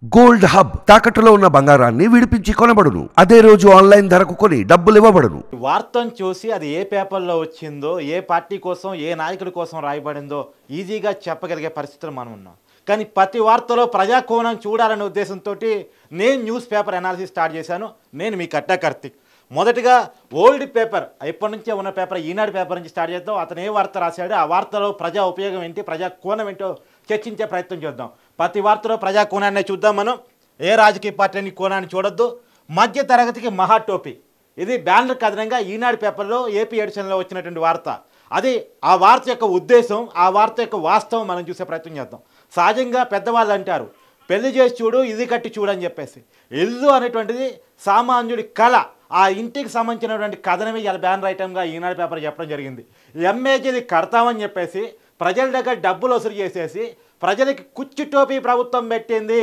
Gold hub తాకట్టులో ఉన్న బంగారాన్ని విడిపించి కొనబడును. అదే రోజు ఆన్లైన్ ధరకు కొని డబ్బులు ఇవ్వబడును. వార్తను చూసి అది ఏ పేపర్లో వచ్చిందో, ఏ పార్టీ కోసం, ఏ నాయకుడి కోసం రాయబడిందో ఈజీగా చెప్పగలిగే పరిస్థితులు మనం ఉన్నాం. కానీ ప్రతి వార్తలో ప్రజాకోణం చూడాలనే ఉద్దేశంతో నేను న్యూస్ పేపర్ అనాలిసిస్ స్టార్ట్ చేశాను. నేను మీ కట్టా కార్తిక్. మొదటిగా ఓల్డ్ పేపర్, ఎప్పటి నుంచే ఉన్న పేపర్, ఈనాడు పేపర్ నుంచి స్టార్ట్ చేద్దాం. అతను ఏ వార్త రాశాడు, ఆ వార్తలో ప్రజా ఉపయోగం ఏంటి, ప్రజా కోణం ఏంటో చర్చించే ప్రయత్నం చేద్దాం. ప్రతి వార్తలో ప్రజా కోణాన్ని చూద్దాం. మనం ఏ రాజకీయ పార్టీని కోణాన్ని చూడొద్దు. మధ్య తరగతికి మహా టోపీ, ఇది బ్యానర్ కథనంగా ఈనాడు పేపర్లో ఏపీ ఎడిషన్లో వచ్చినటువంటి వార్త. అది ఆ వార్త యొక్క ఉద్దేశం, ఆ వార్త యొక్క వాస్తవం మనం చూసే ప్రయత్నం చేద్దాం. సహజంగా పెద్దవాళ్ళు అంటారు, పెళ్లి చేసి చూడు, ఇది కట్టి చూడు అని చెప్పేసి. ఇల్లు అనేటువంటిది సామాన్యుడి కళ. ఆ ఇంటికి సంబంధించినటువంటి కథనమే ఇలా బ్యానర్ ఐటమ్గా ఈనాడు పేపర్ చెప్పడం జరిగింది. ఎంఏజీది కడతామని చెప్పేసి ప్రజల దగ్గర డబ్బులు వసూలు చేసేసి ప్రజలకి కుచ్చి టోపీ ప్రభుత్వం పెట్టింది.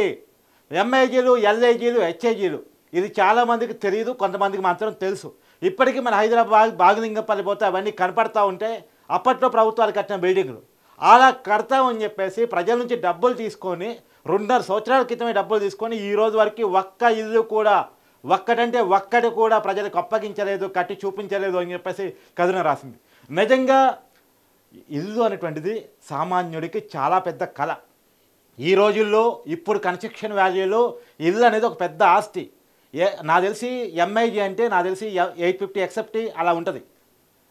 ఎంఐజీలు, ఎల్ఐజీలు, హెచ్ఐజీలు, ఇది చాలామందికి తెలియదు, కొంతమందికి మాత్రం తెలుసు. ఇప్పటికీ మన హైదరాబాద్ బాగలింగపల్లి పోతే అవన్నీ కనపడతా ఉంటే అప్పట్లో ప్రభుత్వాలు కట్టిన బిల్డింగ్లు. అలా కడతామని చెప్పేసి ప్రజల నుంచి డబ్బులు తీసుకొని 2.5 సంవత్సరాల క్రితమే డబ్బులు తీసుకొని ఈ రోజు వరకు ఒక్క ఇల్లు కూడా, ఒక్కటంటే ఒక్కటి కూడా ప్రజలకు అప్పగించలేదు, కట్టి చూపించలేదు అని చెప్పేసి కథనం రాసింది. నిజంగా ఇల్లు అనేటువంటిది సామాన్యుడికి చాలా పెద్ద కళ. ఈ రోజుల్లో ఇప్పుడు కన్స్ట్రక్షన్ వాల్యూలో ఇల్లు అనేది ఒక పెద్ద ఆస్తి. నాకు తెలిసి ఎంఐజీ అంటే నాకు తెలిసి 850 ఎక్సెప్టీ అలా ఉంటుంది,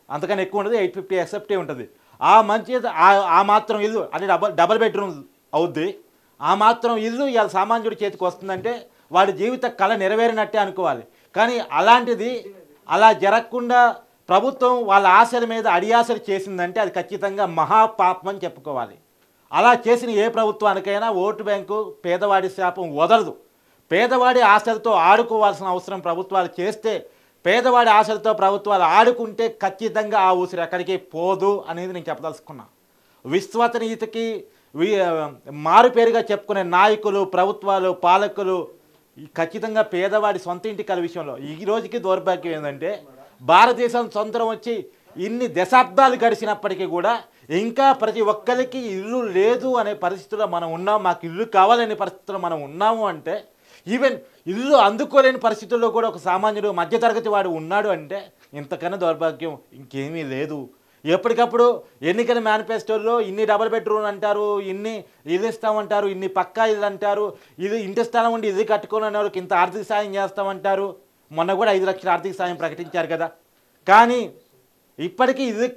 అంతకన్నా ఎక్కువ ఉండదు. 850 ఎక్సెప్టీ ఉంటుంది. ఆ మంచి ఆ మాత్రం ఇల్లు అంటే డబల్ బెడ్రూమ్ అవుద్ది. ఆ మాత్రం ఇల్లు ఇవాళ సామాన్యుడి చేతికి వస్తుందంటే వాడి జీవిత కళ నెరవేరినట్టే అనుకోవాలి. కానీ అలాంటిది అలా జరగకుండా ప్రభుత్వం వాళ్ళ ఆశల మీద అడియాసలు చేసిందంటే అది ఖచ్చితంగా మహాపాపం అని చెప్పుకోవాలి. అలా చేసిన ఏ ప్రభుత్వానికైనా ఓటు బ్యాంకు పేదవాడి శాపం వదలదు. పేదవాడి ఆశలతో ఆడుకోవాల్సిన అవసరం ప్రభుత్వాలు చేస్తే, పేదవాడి ఆశలతో ప్రభుత్వాలు ఆడుకుంటే ఖచ్చితంగా ఆ ఊసిరి ఎక్కడికి పోదు అనేది నేను చెప్పదలుచుకున్నా. విశ్వసనీయతకి మారుపేరుగా చెప్పుకునే నాయకులు, ప్రభుత్వాలు, పాలకులు ఖచ్చితంగా పేదవాడి సొంత ఇంటి కల విషయంలో ఈ రోజుకి దౌర్భాగ్యం ఏంటంటే, భారతదేశం స్వతంత్రం వచ్చి ఇన్ని దశాబ్దాలు గడిచినప్పటికీ కూడా ఇంకా ప్రతి ఒక్కరికి ఇల్లు లేదు అనే పరిస్థితుల్లో మనం ఉన్నాం. మాకు ఇల్లు కావాలనే పరిస్థితుల్లో మనం ఉన్నాము అంటే, ఈవెన్ ఇల్లు అందుకోలేని పరిస్థితుల్లో కూడా ఒక సామాన్యుడు, మధ్యతరగతి వాడు ఉన్నాడు అంటే ఇంతకన్నా దౌర్భాగ్యం ఇంకేమీ లేదు. ఎప్పటికప్పుడు ఎన్నికల మేనిఫెస్టోల్లో ఇన్ని డబుల్ బెడ్రూమ్ అంటారు, ఇన్ని ఇల్లు ఇస్తామంటారు, ఇన్ని పక్కా ఇల్లు అంటారు, ఇది ఇంటి స్థలం ఉండి ఇది కట్టుకోని వాళ్ళకి ఇంత ఆర్థిక సాయం చేస్తామంటారు. మొన్న కూడా 5 లక్షల ఆర్థిక సాయం ప్రకటించారు కదా. కానీ ఇప్పటికీ ఇది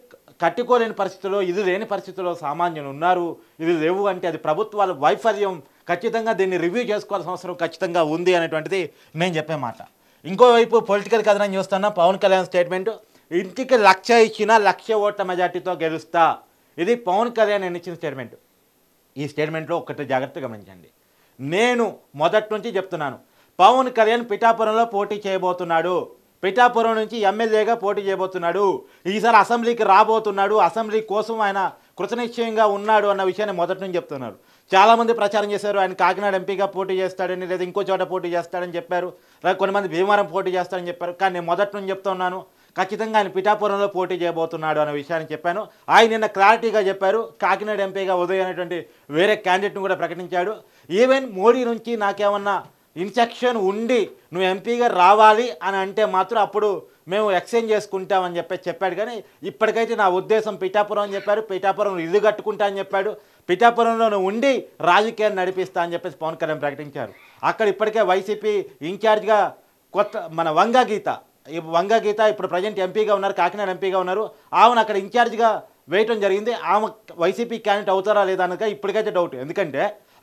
కట్టుకోలేని పరిస్థితుల్లో, ఇది లేని పరిస్థితుల్లో సామాన్యులు ఉన్నారు. ఇది లేవు అంటే అది ప్రభుత్వాల వైఫల్యం. ఖచ్చితంగా దీన్ని రివ్యూ చేసుకోవాల్సిన అవసరం ఖచ్చితంగా ఉంది అనేటువంటిది నేను చెప్పే మాట. ఇంకోవైపు పొలిటికల్ కథనం చూస్తున్నా. పవన్ కళ్యాణ్ స్టేట్మెంట్, ఇంటికి 1,00,000 ఇచ్చినా 1,00,000 ఓట్ల మెజార్టీతో గెలుస్తా. ఇది పవన్ కళ్యాణ్ ఇచ్చిన స్టేట్మెంట్. ఈ స్టేట్మెంట్లో ఒక్కటి జాగ్రత్తగా గమనించండి. నేను మొదటి నుంచి చెప్తున్నాను, పవన్ కళ్యాణ్ పిఠాపురంలో పోటీ చేయబోతున్నాడు. పిఠాపురం నుంచి ఎమ్మెల్యేగా పోటీ చేయబోతున్నాడు. ఈసారి అసెంబ్లీకి రాబోతున్నాడు. అసెంబ్లీ కోసం ఆయన కృతనిశ్చయంగా ఉన్నాడు అన్న విషయాన్ని మొదటి నుంచి చెప్తున్నారు. చాలామంది ప్రచారం చేశారు, ఆయన కాకినాడ ఎంపీగా పోటీ చేస్తాడని, లేదా ఇంకో చోట పోటీ చేస్తాడని చెప్పారు, లేదా కొంతమంది భీమవరం పోటీ చేస్తాడని చెప్పారు. కానీ నేను మొదటి నుంచి చెప్తున్నాను, ఖచ్చితంగా ఆయన పిఠాపురంలో పోటీ చేయబోతున్నాడు అనే విషయాన్ని చెప్పాను. ఆయన నిన్న క్లారిటీగా చెప్పారు, కాకినాడ ఎంపీగా ఉదయ్ అనేటువంటి వేరే క్యాండిడేట్ను కూడా ప్రకటించాడు. ఈవెన్ మోడీ నుంచి నాకేమన్నా ఇన్స్ట్రక్షన్ ఉండి నువ్వు ఎంపీగా రావాలి అని అంటే మాత్రం అప్పుడు మేము ఎక్స్చేంజ్ చేసుకుంటామని చెప్పాడు. కానీ ఇప్పటికైతే నా ఉద్దేశం పిఠాపురం అని చెప్పారు. పిఠాపురం ఇల్లు కట్టుకుంటా అని చెప్పాడు. పిఠాపురంలో ఉండి రాజకీయాన్ని నడిపిస్తా అని చెప్పేసి పవన్ కళ్యాణ్ ప్రకటించారు. అక్కడ ఇప్పటికే వైసీపీ ఇన్ఛార్జ్గా మన వంగా గీత ఇప్పుడు ప్రజెంట్ ఎంపీగా ఉన్నారు, కాకినాడ ఎంపీగా ఉన్నారు. ఆమెను అక్కడ ఇన్ఛార్జ్గా వేయటం జరిగింది. ఆమె వైసీపీ క్యాండిడేట్ అవుతారా లేదా అనగా ఇప్పటికైతే డౌట్. ఎందుకంటే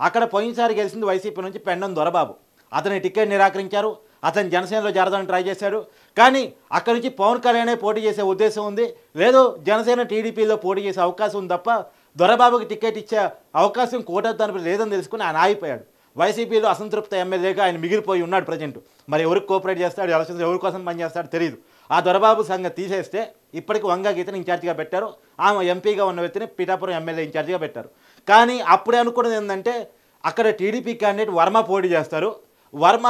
అక్కడ పోయినసారి గెలిచింది వైసీపీ నుంచి పెండం దొరబాబు. అతని టికెట్ నిరాకరించారు. అతను జనసేనలో చేరదానికి ట్రై చేశాడు. కానీ అక్కడి నుంచి పవన్ కళ్యాణే పోటీ చేసే ఉద్దేశం ఉంది, లేదు జనసేన టీడీపీలో పోటీ చేసే అవకాశం ఉంది తప్ప దొరబాబుకి టికెట్ ఇచ్చే అవకాశం కోటదానికి లేదని తెలుసుకుని ఆయన ఆగిపోయాడు. వైసీపీలో అసంతృప్త ఎమ్మెల్యేగా ఆయన మిగిలిపోయి ఉన్నాడు ప్రజెంట్. మరి ఎవరికి కోఆపరేట్ చేస్తాడు, ఎవరి కోసం పనిచేస్తాడో తెలియదు. ఆ దొరబాబు సంగతి తీసేస్తే ఇప్పటికి వంగా గీతని ఇన్ఛార్జిగా పెట్టారు. ఆమె ఎంపీగా ఉన్న వ్యక్తిని పిఠాపురం ఎమ్మెల్యే ఇన్ఛార్జిగా పెట్టారు. కానీ అప్పుడే అనుకున్నది ఏంటంటే అక్కడ టీడీపీ క్యాండిడేట్ వర్మ పోటీ చేస్తారు. వర్మ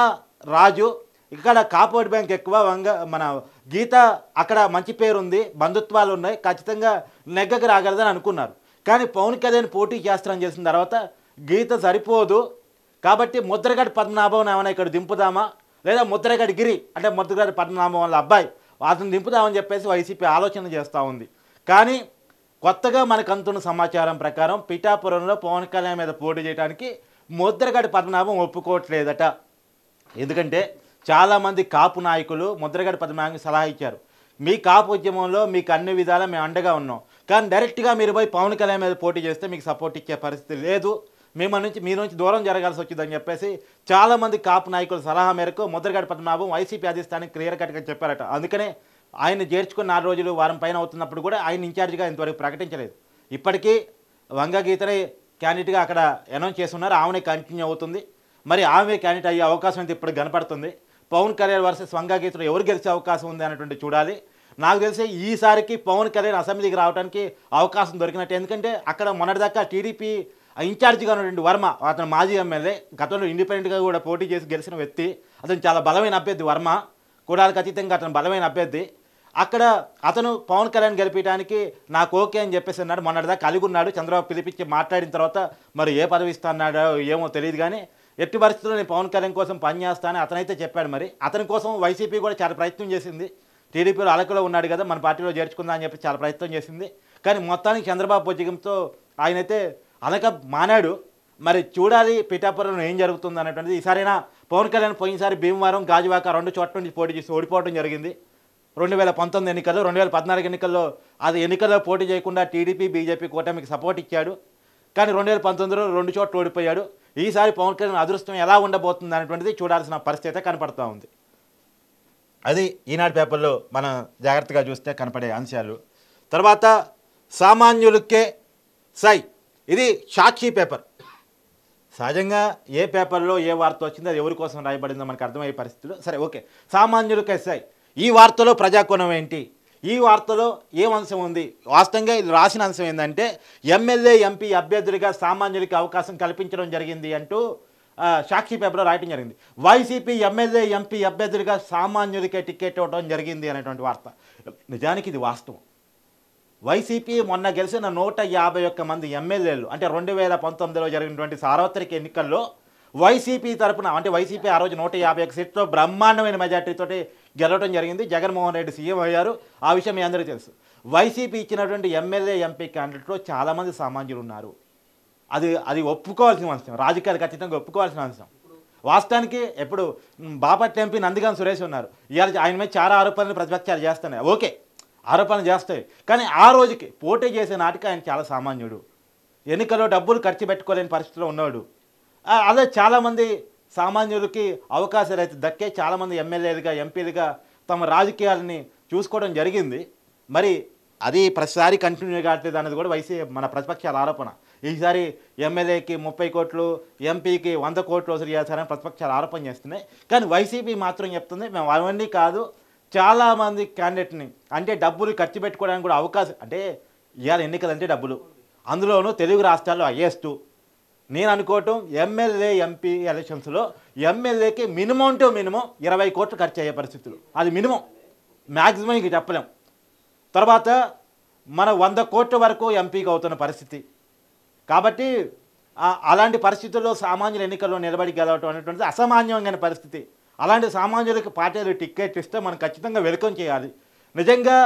రాజు, ఇక్కడ కాపోర్ట్ బ్యాంక్ ఎక్కువ, మన గీత అక్కడ మంచి పేరు ఉంది, బంధుత్వాలు ఉన్నాయి, ఖచ్చితంగా నెగ్గకి రాగలదని అనుకున్నారు. కానీ పవన్ కళ్యాణ్ పోటీ చేస్తారని చేసిన తర్వాత గీత సరిపోదు, కాబట్టి ముద్రగడ పద్మనాభం ఏమైనా ఇక్కడ దింపుదామా, లేదా ముద్రగడ గిరి అంటే ముద్రగడ పద్మనాభం వాళ్ళ అబ్బాయి అతను దింపుదామని చెప్పేసి వైసీపీ ఆలోచన చేస్తూ ఉంది. కానీ కొత్తగా మనకు అందుతున్న సమాచారం ప్రకారం పిఠాపురంలో పవన్ కళ్యాణ్ మీద పోటీ చేయడానికి ముద్రగడ పద్మనాభం ఒప్పుకోవట్లేదట. ఎందుకంటే చాలామంది కాపు నాయకులు ముద్రగడ పద్మనాభంకి సలహా ఇచ్చారు, మీ కాపు ఉద్యమంలో మీకు అన్ని విధాలా మేము అండగా ఉన్నాం, కానీ డైరెక్ట్గా మీరు పోయి పవన్ కళ్యాణ్ మీద పోటీ చేస్తే మీకు సపోర్ట్ ఇచ్చే పరిస్థితి లేదు, మీ నుంచి దూరం జరగాల్సి వచ్చిందని చెప్పేసి చాలామంది కాపు నాయకుల సలహా మేరకు ముద్రగడ పద్మనాభం వైసీపీ అధిష్టానికి క్లియర్ కట్గా చెప్పారట. అందుకనే ఆయన చేర్చుకున్న 4 రోజులు వారం పైన అవుతున్నప్పుడు కూడా ఆయన ఇన్ఛార్జిగా ఇంతవరకు ప్రకటించలేదు. ఇప్పటికీ వంగగీతనే క్యాండిడేట్గా అక్కడ అనౌన్స్ చేస్తున్నారు, ఆమెనే కంటిన్యూ అవుతుంది. మరి ఆమె క్యాండిడేట్ అయ్యే అవకాశం అయితే ఇప్పుడు కనపడుతుంది. పవన్ కళ్యాణ్ వర్సెస్ వంగగీతలో ఎవరు గెలిచే అవకాశం ఉంది అన్నటువంటి చూడాలి. నాకు తెలిసి ఈసారికి పవన్ కళ్యాణ్ అసెంబ్లీకి రావడానికి అవకాశం దొరికినట్టు. ఎందుకంటే అక్కడ మొన్నటిదాకా టీడీపీ ఇన్ఛార్జిగా ఉన్నటువంటి వర్మ, అతను మాజీ ఎమ్మెల్యే, గతంలో ఇండిపెండెంట్గా కూడా పోటీ చేసి గెలిచిన వ్యక్తి, అతను చాలా బలమైన అభ్యర్థి. వర్మ కూడాలకు అతీతంగా అతను బలమైన అభ్యర్థి. అక్కడ అతను పవన్ కళ్యాణ్ గెలిపించడానికి నాకు ఓకే అని చెప్పేసి అన్నాడు. మొన్నటిదాకా కలిగి ఉన్నాడు. చంద్రబాబు పిలిపించి మాట్లాడిన తర్వాత మరి ఏ పదవి ఇస్తా అన్నాడో ఏమో తెలియదు, కానీ ఎట్టి పరిస్థితుల్లో నేను పవన్ కళ్యాణ్ కోసం పనిచేస్తానని అతనైతే చెప్పాడు. మరి అతని కోసం వైసీపీ కూడా చాలా ప్రయత్నం చేసింది. టీడీపీలో అలకలో ఉన్నాడు కదా, మన పార్టీలో చేర్చుకుందా అని చెప్పి చాలా ప్రయత్నం చేసింది. కానీ మొత్తానికి చంద్రబాబు బుజ్జిగంతో ఆయనైతే అలక మానాడు. మరి చూడాలి పిఠాపురంలో ఏం జరుగుతుంది అనేటువంటిది. ఈసారైనా పవన్ కళ్యాణ్ పోయినసారి భీమవరం, గాజువాక 2 చోట్ల నుంచి పోటీ చేసి ఓడిపోవడం జరిగింది. 2019 ఎన్నికల్లో, 2014 ఎన్నికల్లో అది ఎన్నికల్లో పోటీ చేయకుండా టీడీపీ బీజేపీ కూటమికి సపోర్ట్ ఇచ్చాడు. కానీ 2019లో 2 చోట్ల ఓడిపోయాడు. ఈసారి పవన్ కళ్యాణ్ అదృష్టం ఎలా ఉండబోతుంది అనేటువంటిది చూడాల్సిన పరిస్థితి కనపడుతూ ఉంది. అది ఈనాడు పేపర్లో మనం జాగ్రత్తగా చూస్తే కనపడే అంశాలు. తర్వాత సామాన్యులకే సై, ఇది సాక్షి పేపర్. సహజంగా ఏ పేపర్లో ఏ వార్త వచ్చిందో అది ఎవరి కోసం రాయబడిందో మనకు అర్థమయ్యే పరిస్థితులు. సరే, ఓకే. సామాన్యులకే సై, ఈ వార్తలో ప్రజాకోణం ఏంటి, ఈ వార్తలో ఏం అంశం ఉంది? వాస్తవంగా ఇది రాసిన అంశం ఏంటంటే ఎమ్మెల్యే ఎంపీ అభ్యర్థులుగా సామాన్యులకి అవకాశం కల్పించడం జరిగింది అంటూ సాక్షి పేపర్లో రాయటం జరిగింది. వైసీపీ ఎమ్మెల్యే ఎంపీ అభ్యర్థులుగా సామాన్యులకే టికెట్ ఇవ్వడం జరిగింది అనేటువంటి వార్త. నిజానికి ఇది వాస్తవం. వైసీపీ మొన్న గెలిచిన 151 మంది ఎమ్మెల్యేలు, అంటే 2019లో జరిగినటువంటి సార్వత్రిక ఎన్నికల్లో వైసీపీ తరపున, అంటే వైసీపీ ఆ రోజు 151 సీట్లతో బ్రహ్మాండమైన మెజార్టీతో గెలవడం జరిగింది. జగన్మోహన్ రెడ్డి సీఎం అయ్యారు. ఆ విషయం మీ అందరికీ తెలుసు. వైసీపీ ఇచ్చినటువంటి ఎమ్మెల్యే ఎంపీ క్యాండిడేట్లో చాలామంది సామాన్యులు ఉన్నారు. అది ఒప్పుకోవాల్సిన అంశం, రాజకీయాలకు ఖచ్చితంగా ఒప్పుకోవాల్సిన అంశం. వాస్తవానికి ఎప్పుడు బాపట్ల ఎంపీ నందిగాం సురేష్ ఉన్నారు. ఇవాళ ఆయన మీద చాలా ఆరోపణలు ప్రతిపక్షాలు చేస్తున్నాయి. ఓకే, ఆరోపణలు చేస్తాయి, కానీ ఆ రోజుకి పోటీ చేసే నాటికి ఆయన చాలా సామాన్యుడు. ఎన్నికల్లో డబ్బులు ఖర్చు పెట్టుకోలేని పరిస్థితిలో ఉన్నాడు. అదే చాలామంది సామాన్యులకి అవకాశాలు అయితే దక్కే, చాలామంది ఎమ్మెల్యేలుగా ఎంపీలుగా తమ రాజకీయాలని చూసుకోవడం జరిగింది. మరి అది ప్రతిసారి కంటిన్యూ కావట్లేదు అనేది కూడా మన ప్రతిపక్షాల ఆరోపణ. ఈసారి ఎమ్మెల్యేకి 30 కోట్లు, ఎంపీకి 100 కోట్లు వసూలు చేస్తారని ప్రతిపక్షాలు ఆరోపణ చేస్తున్నాయి. కానీ వైసీపీ మాత్రం చెప్తుంది మేము అవన్నీ కాదు, చాలామంది క్యాండిడేట్ని, అంటే డబ్బులు ఖర్చు పెట్టుకోవడానికి కూడా అవకాశం, అంటే ఇవాళ ఎన్నికలు అంటే డబ్బులు, అందులోనూ తెలుగు రాష్ట్రాల్లో హైయెస్ట్. నేను అనుకోవటం ఎమ్మెల్యే ఎంపీ ఎలక్షన్స్లో ఎమ్మెల్యేకి మినిమం టు మినిమం 20 కోట్లు ఖర్చు అయ్యే పరిస్థితులు, అది మినిమం, మ్యాక్సిమం ఇంక చెప్పలేం. తర్వాత మన 100 కోట్ల వరకు ఎంపీకి అవుతున్న పరిస్థితి. కాబట్టి అలాంటి పరిస్థితుల్లో సామాన్యుల ఎన్నికల్లో నిలబడి గెలవటం అనేటువంటిది అసామాన్యమైన పరిస్థితి. అలాంటి సామాన్యులకు పార్టీలు టికెట్ ఇస్తే మనం ఖచ్చితంగా వెల్కమ్ చేయాలి. నిజంగా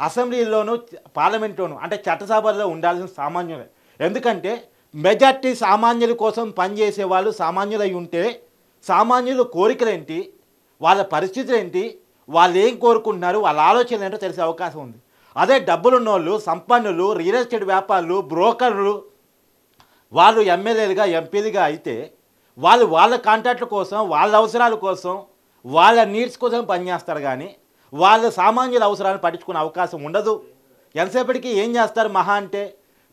అసెంబ్లీలోనూ పార్లమెంట్లోనూ, అంటే చట్టసభల్లో ఉండాల్సిన సామాన్యులే. ఎందుకంటే మెజార్టీ సామాన్యుల కోసం పనిచేసే వాళ్ళు సామాన్యులై ఉంటే సామాన్యుల కోరికలేంటి, వాళ్ళ పరిస్థితులు ఏంటి, వాళ్ళు ఏం కోరుకుంటున్నారు, వాళ్ళ ఆలోచనలు ఏంటో తెలిసే అవకాశం ఉంది. అదే డబ్బులున్నోళ్ళు, సంపన్నులు, రియల్ ఎస్టేట్ వ్యాపారులు, బ్రోకర్లు, వాళ్ళు ఎమ్మెల్యేలుగా ఎంపీలుగా అయితే వాళ్ళు వాళ్ళ కాంట్రాక్ట్ల కోసం, వాళ్ళ అవసరాల కోసం, వాళ్ళ నీడ్స్ కోసం పనిచేస్తారు. కానీ వాళ్ళ సామాన్యుల అవసరాలను పట్టించుకునే అవకాశం ఉండదు. ఎంతసేపటికి ఏం చేస్తారు, మహా అంటే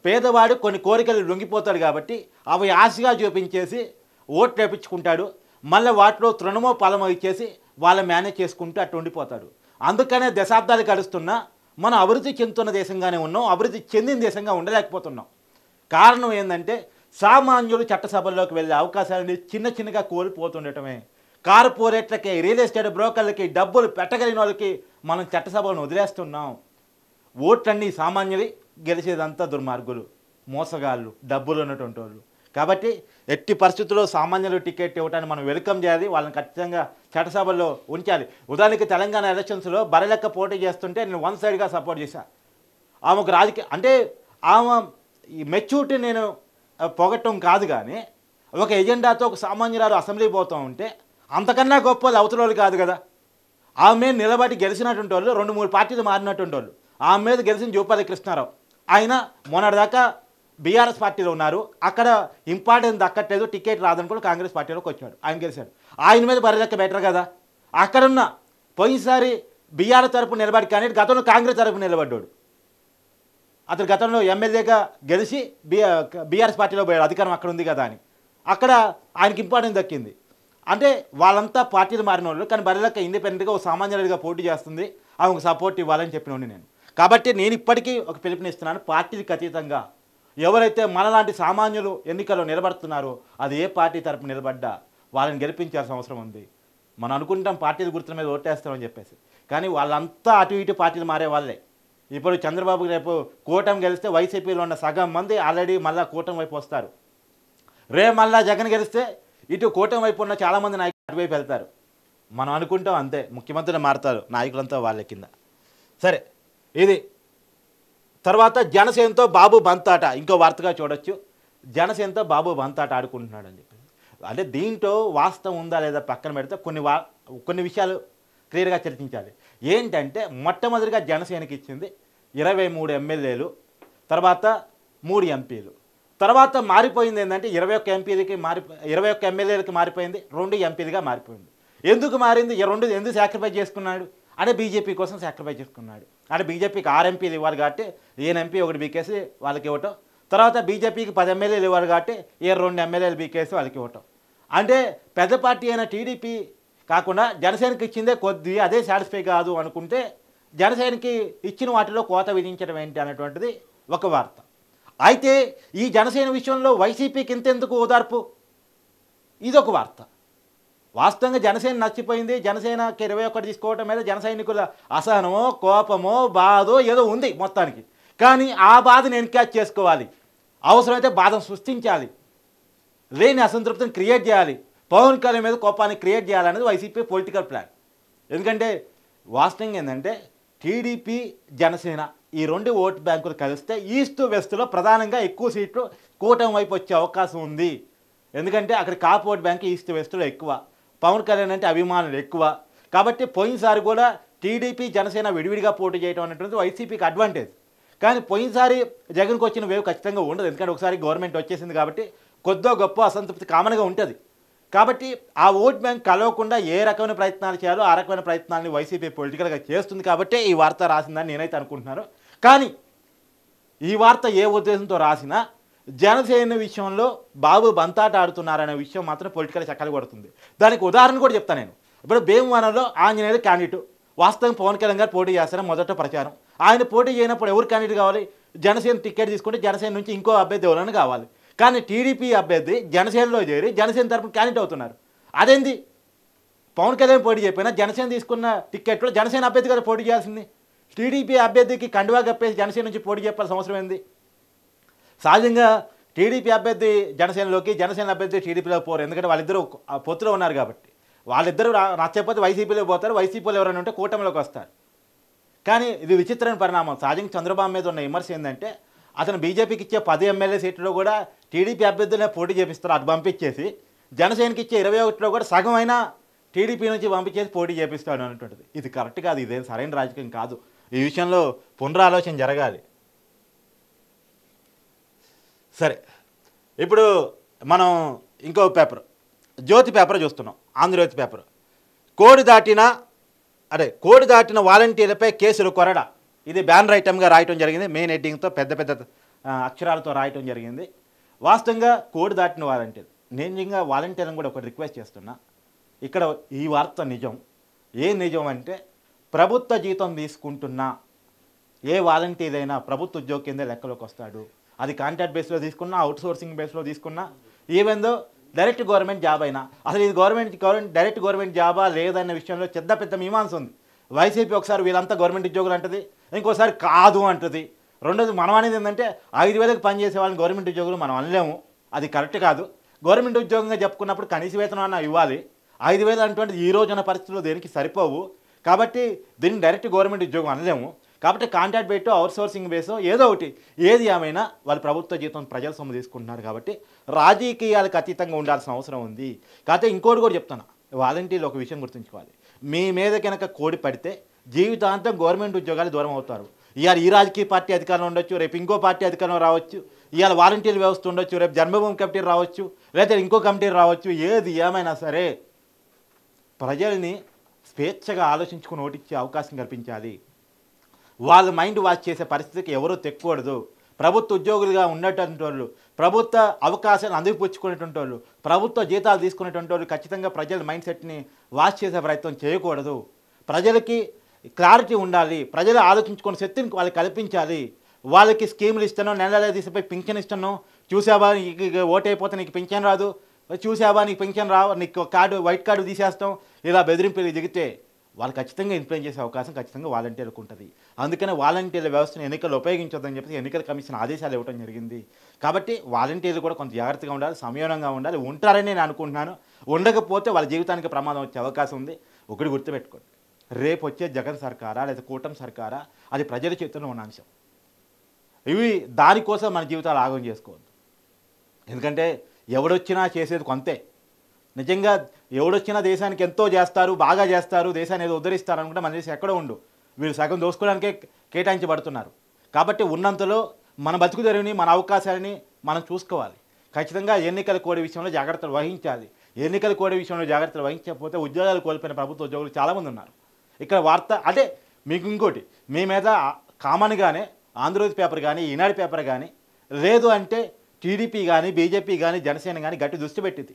పేదవాడు కొన్ని కోరికలు లొంగిపోతాడు కాబట్టి అవి ఆశగా చూపించేసి ఓట్లు వేపించుకుంటాడు. మళ్ళీ వాటిలో తృణమో ఫలమో ఇచ్చేసి వాళ్ళ మేనేజ్ చేసుకుంటూ అట్టు ఉండిపోతాడు. అందుకనే దశాబ్దాలు గడుస్తున్నా మనం అభివృద్ధి చెందుతున్న దేశంగానే ఉన్నాం, అభివృద్ధి చెందిన దేశంగా ఉండలేకపోతున్నాం. కారణం ఏంటంటే సామాన్యులు చట్టసభల్లోకి వెళ్ళే అవకాశాలని చిన్నగా కోల్పోతుండటమే. కార్పొరేట్లకి, రియల్ ఎస్టేట్ బ్రోకర్లకి, డబ్బులు పెట్టగలిగిన వాళ్ళకి మనం చట్టసభలను వదిలేస్తున్నాం. ఓట్లన్నీ సామాన్యులు, గెలిచేదంతా దుర్మార్గులు, మోసగాళ్ళు, డబ్బులు ఉన్నటువంటి వాళ్ళు. కాబట్టి ఎట్టి పరిస్థితుల్లో సామాన్యులు టికెట్ ఇవ్వడానికి మనం వెల్కమ్ చేయాలి, వాళ్ళని ఖచ్చితంగా చట్టసభల్లో ఉంచాలి. ఉదాహరణకి తెలంగాణ ఎలక్షన్స్లో బరిలెక్క పోటీ చేస్తుంటే నేను వన్ సైడ్గా సపోర్ట్ చేశాను. ఆమెకు రాజకీయ అంటే ఆమె ఈ మెచ్యూరిటీ నేను పొగట్టం కాదు, కానీ ఒక ఎజెండాతో ఒక సామాన్యురాలు అసెంబ్లీ పోతూ ఉంటే అంతకన్నా గొప్ప అవతలోళ్ళు కాదు కదా. ఆమె మీద నిలబడి గెలిచినటువంటి వాళ్ళు 2-3 పార్టీలు మారినటువంటి వాళ్ళు. ఆమె మీద గెలిచిన జూపల్లి కృష్ణారావు, ఆయన మొన్నటిదాకా బీఆర్ఎస్ పార్టీలో ఉన్నారు, అక్కడ ఇంపార్టెన్స్ దక్కట్లేదు, టికెట్ రాదనుకుని కాంగ్రెస్ పార్టీలోకి వచ్చాడు, ఆయన గెలిచాడు. ఆయన మీద బరిలెక్క బెటర్ కదా. అక్కడున్న పోయినసారి బీఆర్ఎస్ తరపు నిలబడి కానీ గతంలో కాంగ్రెస్ తరపు నిలబడ్డాడు. అతను గతంలో ఎమ్మెల్యేగా గెలిచి బీఆర్ఎస్ పార్టీలో పోయాడు, అధికారం అక్కడ ఉంది కదా అని. అక్కడ ఆయనకి ఇంపార్టెన్స్ దక్కింది. అంటే వాళ్ళంతా పార్టీలు మారిన వాళ్ళు, కానీ బరిలెక్క ఇండిపెండెంట్గా ఒక సామాన్యుడిగా పోటీ చేస్తుంది, ఆమెకు సపోర్ట్ ఇవ్వాలని చెప్పినోండి నేను. కాబట్టి నేను ఇప్పటికీ ఒక పిలుపునిస్తున్నాను, పార్టీలకు అతీతంగా ఎవరైతే మనలాంటి సామాన్యులు ఎన్నికల్లో నిలబడుతున్నారో అది ఏ పార్టీ తరపు నిలబడ్డా వాళ్ళని గెలిపించాల్సిన అవసరం ఉంది. మనం అనుకుంటాం పార్టీల గుర్తుల మీద ఓటేస్తామని చెప్పేసి, కానీ వాళ్ళంతా అటు ఇటు పార్టీలు మారే వాళ్ళే. ఇప్పుడు చంద్రబాబు రేపు కూటమి గెలిస్తే వైసీపీలో ఉన్న సగం మంది ఆల్రెడీ మళ్ళీ కూటమి వైపు వస్తారు. రేపు మళ్ళీ జగన్ గెలిస్తే ఇటు కూటమి వైపు ఉన్న చాలామంది నాయకులు అటువైపు వెళ్తారు. మనం అనుకుంటాం అంతే, ముఖ్యమంత్రులు మారుతారు, నాయకులంతా వాళ్ళ కింద. సరే, ఇది తర్వాత జనసేనతో బాబు బంతాట ఇంకో వార్తగా చూడొచ్చు. జనసేనతో బాబు బంతాట ఆడుకుంటున్నాడు అని చెప్పి, అంటే దీంట్లో వాస్తవం ఉందా లేదా పక్కన పెడితే కొన్ని విషయాలు క్లియర్గా చర్చించాలి. ఏంటంటే మొట్టమొదటిగా జనసేనకి ఇచ్చింది 23 ఎమ్మెల్యేలు, తర్వాత 3 ఎంపీలు. తర్వాత మారిపోయింది ఏంటంటే 21 ఎమ్మెల్యేలకి మారిపోయింది, 2 ఎంపీలుగా మారిపోయింది. ఎందుకు మారింది? 2 ఎందుకు సాక్రిఫైస్ చేసుకున్నాడు అంటే బీజేపీ కోసం సాక్రిఫైస్ చేసుకున్నాడు. అంటే బీజేపీకి 6 ఎంపీలు ఇవ్వాలి కాబట్టి ఈయన ఎంపీ ఒకటి బీకేసి వాళ్ళకి ఇవ్వటం, తర్వాత బీజేపీకి 10 ఎమ్మెల్యేలు ఇవ్వాలి కాబట్టి 2 ఎమ్మెల్యేలు బీకేసి వాళ్ళకి ఇవ్వటం. అంటే పెద్ద పార్టీ అయిన టీడీపీ కాకుండా జనసేనకి ఇచ్చిందే కొద్ది, అదే సాటిస్ఫై కాదు అనుకుంటే జనసేనకి ఇచ్చిన వాటిలో కోత విధించడం ఏంటి అనేటువంటిది ఒక వార్త. అయితే ఈ జనసేన విషయంలో వైసీపీకి ఇంతెందుకు ఓదార్పు, ఇదొక వార్త. వాస్తవంగా జనసేన నచ్చిపోయింది, జనసేనకి 21 తీసుకోవటం మీద జన సైనికుల అసహనమో కోపమో బాధో ఏదో ఉంది మొత్తానికి. కానీ ఆ బాధను ఎన్క్యాచ్ చేసుకోవాలి, అవసరమైతే బాధను సృష్టించాలి, లేని అసంతృప్తిని క్రియేట్ చేయాలి, పవన్ కళ్యాణ్ మీద కోపాన్ని క్రియేట్ చేయాలనేది వైసీపీ పొలిటికల్ ప్లాన్. ఎందుకంటే వాస్తవంగా ఏంటంటే టీడీపీ జనసేన ఈ 2 ఓటు బ్యాంకులు కలిస్తే ఈస్ట్ వెస్ట్లో ప్రధానంగా ఎక్కువ సీట్లు కూటమి వైపు వచ్చే అవకాశం ఉంది. ఎందుకంటే అక్కడ కాపు ఓటు బ్యాంక్ ఈస్ట్ వెస్ట్లో ఎక్కువ, పవన్ కళ్యాణ్ అంటే అభిమానులు ఎక్కువ. కాబట్టి పోయినసారి కూడా టీడీపీ జనసేన విడివిడిగా పోటీ చేయడం అనేటువంటిది వైసీపీకి అడ్వాంటేజ్. కానీ పోయినసారి జగన్కి వచ్చిన వేవ్ ఖచ్చితంగా ఉండదు, ఎందుకంటే ఒకసారి గవర్నమెంట్ వచ్చేసింది కాబట్టి కొద్దో గొప్ప అసంతృప్తి కామన్గా ఉంటుంది. కాబట్టి ఆ ఓట్ బ్యాంక్ కలవకుండా ఏ రకమైన ప్రయత్నాలు చేయాలో ఆ రకమైన ప్రయత్నాలని వైసీపీ పొలిటికల్గా చేస్తుంది. కాబట్టి ఈ వార్త రాసిందని నేనైతే అనుకుంటున్నాను. కానీ ఈ వార్త ఏ ఉద్దేశంతో రాసినా జనసేన విషయంలో బాబు బంతాట ఆడుతున్నారనే విషయం మాత్రం పొలిటికల్ చక్కలు కొడుతుంది. దానికి ఉదాహరణ కూడా చెప్తాను నేను. ఇప్పుడు భీమవరంలో ఆంజనేయులు క్యాండిడేట్, వాస్తవం పవన్ కళ్యాణ్ గారు పోటీ చేస్తారని మొదట ప్రచారం. ఆయన పోటీ చేయనప్పుడు ఎవరు క్యాండిడేట్ కావాలి? జనసేన టికెట్ తీసుకుంటే జనసేన నుంచి ఇంకో అభ్యర్థి ఎవరైనా కావాలి. కానీ టీడీపీ అభ్యర్థి జనసేనలో చేరి జనసేన తరపున క్యాండిడేట్ అవుతున్నారు. అదేంది? పవన్ కళ్యాణ్ పోటీ చెప్పినా జనసేన తీసుకున్న టికెట్లో జనసేన అభ్యర్థి కదా పోటీ చేయాల్సింది. టీడీపీ అభ్యర్థికి కండువా కప్పేసి జనసేన నుంచి పోటీ చెప్పాల్సిన అవసరం ఏంది? సహజంగా టీడీపీ అభ్యర్థి జనసేనలోకి, జనసేన అభ్యర్థి టీడీపీలో పోరు, ఎందుకంటే వాళ్ళిద్దరూ పొత్తులో ఉన్నారు కాబట్టి. వాళ్ళిద్దరూ నచ్చకపోతే వైసీపీలో పోతారు, వైసీపీలో ఎవరైనా ఉంటే కూటమిలోకి వస్తారు. కానీ ఇది విచిత్రమైన పరిణామం. సహజంగా చంద్రబాబు మీద ఉన్న విమర్శ ఏంటంటే అతను బీజేపీకి ఇచ్చే 10 ఎమ్మెల్యే సీట్లో కూడా టీడీపీ అభ్యర్థులనే పోటీ చేపిస్తారు, అది పంపించేసి జనసేనకి ఇచ్చే 21లో కూడా సగం అయినా టీడీపీ నుంచి పంపించేసి పోటీ చేపిస్తాడు అనేటువంటిది. ఇది కరెక్ట్ కాదు, ఇదేం సరైన రాజకీయం కాదు. ఈ విషయంలో పునరాలోచన జరగాలి. సరే, ఇప్పుడు మనం ఇంకో పేపర్, జ్యోతి పేపర్ చూస్తున్నాం, ఆంధ్రజ్యోతి పేపర్. కోడి దాటిన వాలంటీర్లపై కేసులు కొరడ. ఇది బ్యానర్ ఐటమ్గా రాయటం జరిగింది, మెయిన్ హెడ్డింగ్తో పెద్ద పెద్ద అక్షరాలతో రాయటం జరిగింది. వాస్తవంగా కోడి దాటిన వాలంటీర్, నేను నిజంగా వాలంటీర్ని కూడా ఒక రిక్వెస్ట్ చేస్తున్నా. ఇక్కడ ఈ వార్త నిజం. ఏ నిజం అంటే ప్రభుత్వ జీతం తీసుకుంటున్నా ఏ వాలంటీర్ అయినా ప్రభుత్వ ఉద్యోగం కింద లెక్కలోకి వస్తాడు. అది కాంట్రాక్ట్ బేస్లో తీసుకున్నా, అవుట్సోర్సింగ్ బేస్లో తీసుకున్నా, even though direct government job అయినా. అసలు ఇది డైరెక్ట్ గవర్నమెంట్ జాబా లేదన్న విషయంలో పెద్ద మీమాంస ఉంది. వైసీపీ ఒకసారి వీళ్ళంతా గవర్నమెంట్ ఉద్యోగులు అంటది, ఇంకోసారి కాదు అంటది. రెండోది మనం అనేది ఏంటంటే 5,000కి పనిచేసే వాళ్ళని గవర్నమెంట్ ఉద్యోగులు మనం అనలేము, అది కరెక్ట్ కాదు. గవర్నమెంట్ ఉద్యోగంగా చెప్పుకున్నప్పుడు కనీస వేతనం అన్న ఇవ్వాలి. 5,000 అటువంటిది ఈ రోజున పరిస్థితుల్లో దేనికి సరిపోవు. కాబట్టి దీన్ని డైరెక్ట్ గవర్నమెంట్ ఉద్యోగం అనలేము. కాబట్టి కాంట్రాక్ట్ బేటో అవుట్సోర్సింగ్ బేసో ఏదో ఒకటి, ఏది ఏమైనా వాళ్ళు ప్రభుత్వ జీతం ప్రజల సొమ్ము తీసుకుంటున్నారు. కాబట్టి రాజకీయాలకు అతీతంగా ఉండాల్సిన అవసరం ఉంది. కాకపోతే ఇంకోటి కూడా చెప్తాను, వాలంటీర్లు ఒక విషయం గుర్తుంచుకోవాలి. మీ మీద కనుక కోడి పడితే జీవితాంతం గవర్నమెంట్ ఉద్యోగాలు దూరం అవుతారు. ఇవాళ ఈ రాజకీయ పార్టీ అధికారంలో ఉండొచ్చు, రేపు ఇంకో పార్టీ అధికారంలో రావచ్చు. ఇవాళ వాలంటీర్ వ్యవస్థ ఉండొచ్చు, రేపు జన్మభూమి కమిటీ రావచ్చు, లేదా ఇంకో కమిటీ రావచ్చు. ఏది ఏమైనా సరే ప్రజల్ని స్వేచ్ఛగా ఆలోచించుకుని ఓటిచ్చే అవకాశం కల్పించాలి. వాళ్ళ మైండ్ వాష్ చేసే పరిస్థితికి ఎవరూ తెక్కకూడదు. ప్రభుత్వ ఉద్యోగులుగా ఉన్నటువంటి వాళ్ళు, ప్రభుత్వ అవకాశాలు అందిపుచ్చుకునేటువంటి వాళ్ళు, ప్రభుత్వ జీతాలు తీసుకునేటువంటి వాళ్ళు ఖచ్చితంగా ప్రజల మైండ్ సెట్ని వాష్ చేసే ప్రయత్నం చేయకూడదు. ప్రజలకి క్లారిటీ ఉండాలి. ప్రజలు ఆలోచించుకునే శక్తిని వాళ్ళకి కల్పించాలి. వాళ్ళకి స్కీములు ఇస్తాను, నెల తీసిపోయి పింఛన్ ఇస్తాను, చూసావా నీకు ఓటు అయిపోతే నీకు పింఛన్ రాదు, చూసావా నీకు పింఛన్ రావు, నీకు కార్డు వైట్ కార్డు తీసేస్తాం, ఇలా బెదిరింపులు దిగితే వాళ్ళు ఖచ్చితంగా ఇన్ఫ్లుయెన్స్ చేసే అవకాశం ఖచ్చితంగా వాలంటీర్లకు ఉంటుంది. అందుకనే వాలంటీర్ల వ్యవస్థను ఎన్నికలు ఉపయోగించొద్దని చెప్పి ఎన్నికల కమిషన్ ఆదేశాలు ఇవ్వడం జరిగింది. కాబట్టి వాలంటీర్లు కూడా కొంత జాగ్రత్తగా ఉండాలి, సంయమనంగా ఉండాలి. ఉంటారని నేను అనుకుంటున్నాను. ఉండకపోతే వాళ్ళ జీవితానికి ప్రమాదం వచ్చే అవకాశం ఉంది. ఒకటి గుర్తుపెట్టుకోండి, రేపు వచ్చే జగన్ సర్కారా లేదా కూటమి సర్కారా అది ప్రజల చేతుల్లో ఉన్న అంశం. ఇవి దానికోసం మన జీవితాలు ఆగం చేసుకోవద్దు. ఎందుకంటే ఎవడొచ్చినా చేసేది కొంతే. నిజంగా ఎవడొచ్చినా దేశానికి ఎంతో చేస్తారు, బాగా చేస్తారు, దేశాన్ని ఏదో ఉద్ధరిస్తారు అనుకుంటే మన దేశం ఎక్కడో ఉండు. వీళ్ళు సగం దోసుకోవడానికే కేటాయించబడుతున్నారు. కాబట్టి ఉన్నంతలో మన బతుకు తెరువుని, మన అవకాశాలని మనం చూసుకోవాలి. ఖచ్చితంగా ఎన్నికల కోడ్ విషయంలో జాగ్రత్తలు వహించాలి. ఎన్నికల కోడ్ విషయంలో జాగ్రత్తలు వహించకపోతే ఉద్యోగాలు కోల్పోయిన ప్రభుత్వ ఉద్యోగులు చాలామంది ఉన్నారు. ఇక్కడ వార్త అంటే మీకు ఇంకోటి, మీ మీద కామన్గానే ఆంధ్రజ్యోతి పేపర్ కానీ, ఈనాడు పేపర్ కానీ, లేదు అంటే టీడీపీ కానీ, బీజేపీ కానీ, జనసేన కానీ గట్టి దృష్టి పెట్టింది.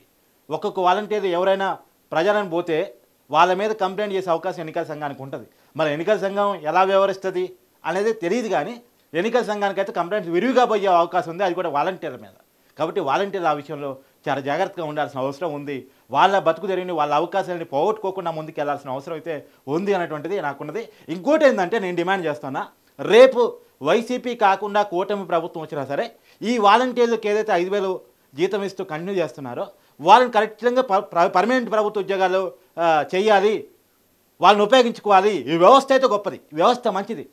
ఒక్కొక్క వాలంటీర్ ఎవరైనా ప్రజలను పోతే వాళ్ళ మీద కంప్లైంట్ చేసే అవకాశం ఎన్నికల సంఘానికి ఉంటుంది. మరి ఎన్నికల సంఘం ఎలా వ్యవహరిస్తుంది అనేది తెలియదు. కానీ ఎన్నికల సంఘానికి అయితే కంప్లైంట్స్ విరివిగా పోయే అవకాశం ఉంది, అది కూడా వాలంటీర్ల మీద. కాబట్టి వాలంటీర్లు ఆ విషయంలో చాలా జాగ్రత్తగా ఉండాల్సిన అవసరం ఉంది. వాళ్ళ బతుకు తెరిని, వాళ్ళ అవకాశాలని పోగొట్టుకోకుండా ముందుకు వెళ్లాల్సిన అవసరం అయితే ఉంది అనేటువంటిది నాకున్నది. ఇంకోటి ఏంటంటే నేను డిమాండ్ చేస్తున్నా, రేపు వైసీపీ కాకుండా కూటమి ప్రభుత్వం వచ్చినా సరే ఈ వాలంటీర్లకు ఏదైతే 5,000 జీతం ఇస్తూ కంటిన్యూ చేస్తున్నారో వాళ్ళని కరెక్ట్గా పర్మనెంట్ ప్రభుత్వ ఉద్యోగాలు చేయాలి, వాళ్ళని ఉపయోగించుకోవాలి. ఈ వ్యవస్థ అయితే గొప్పది, వ్యవస్థ మంచిది.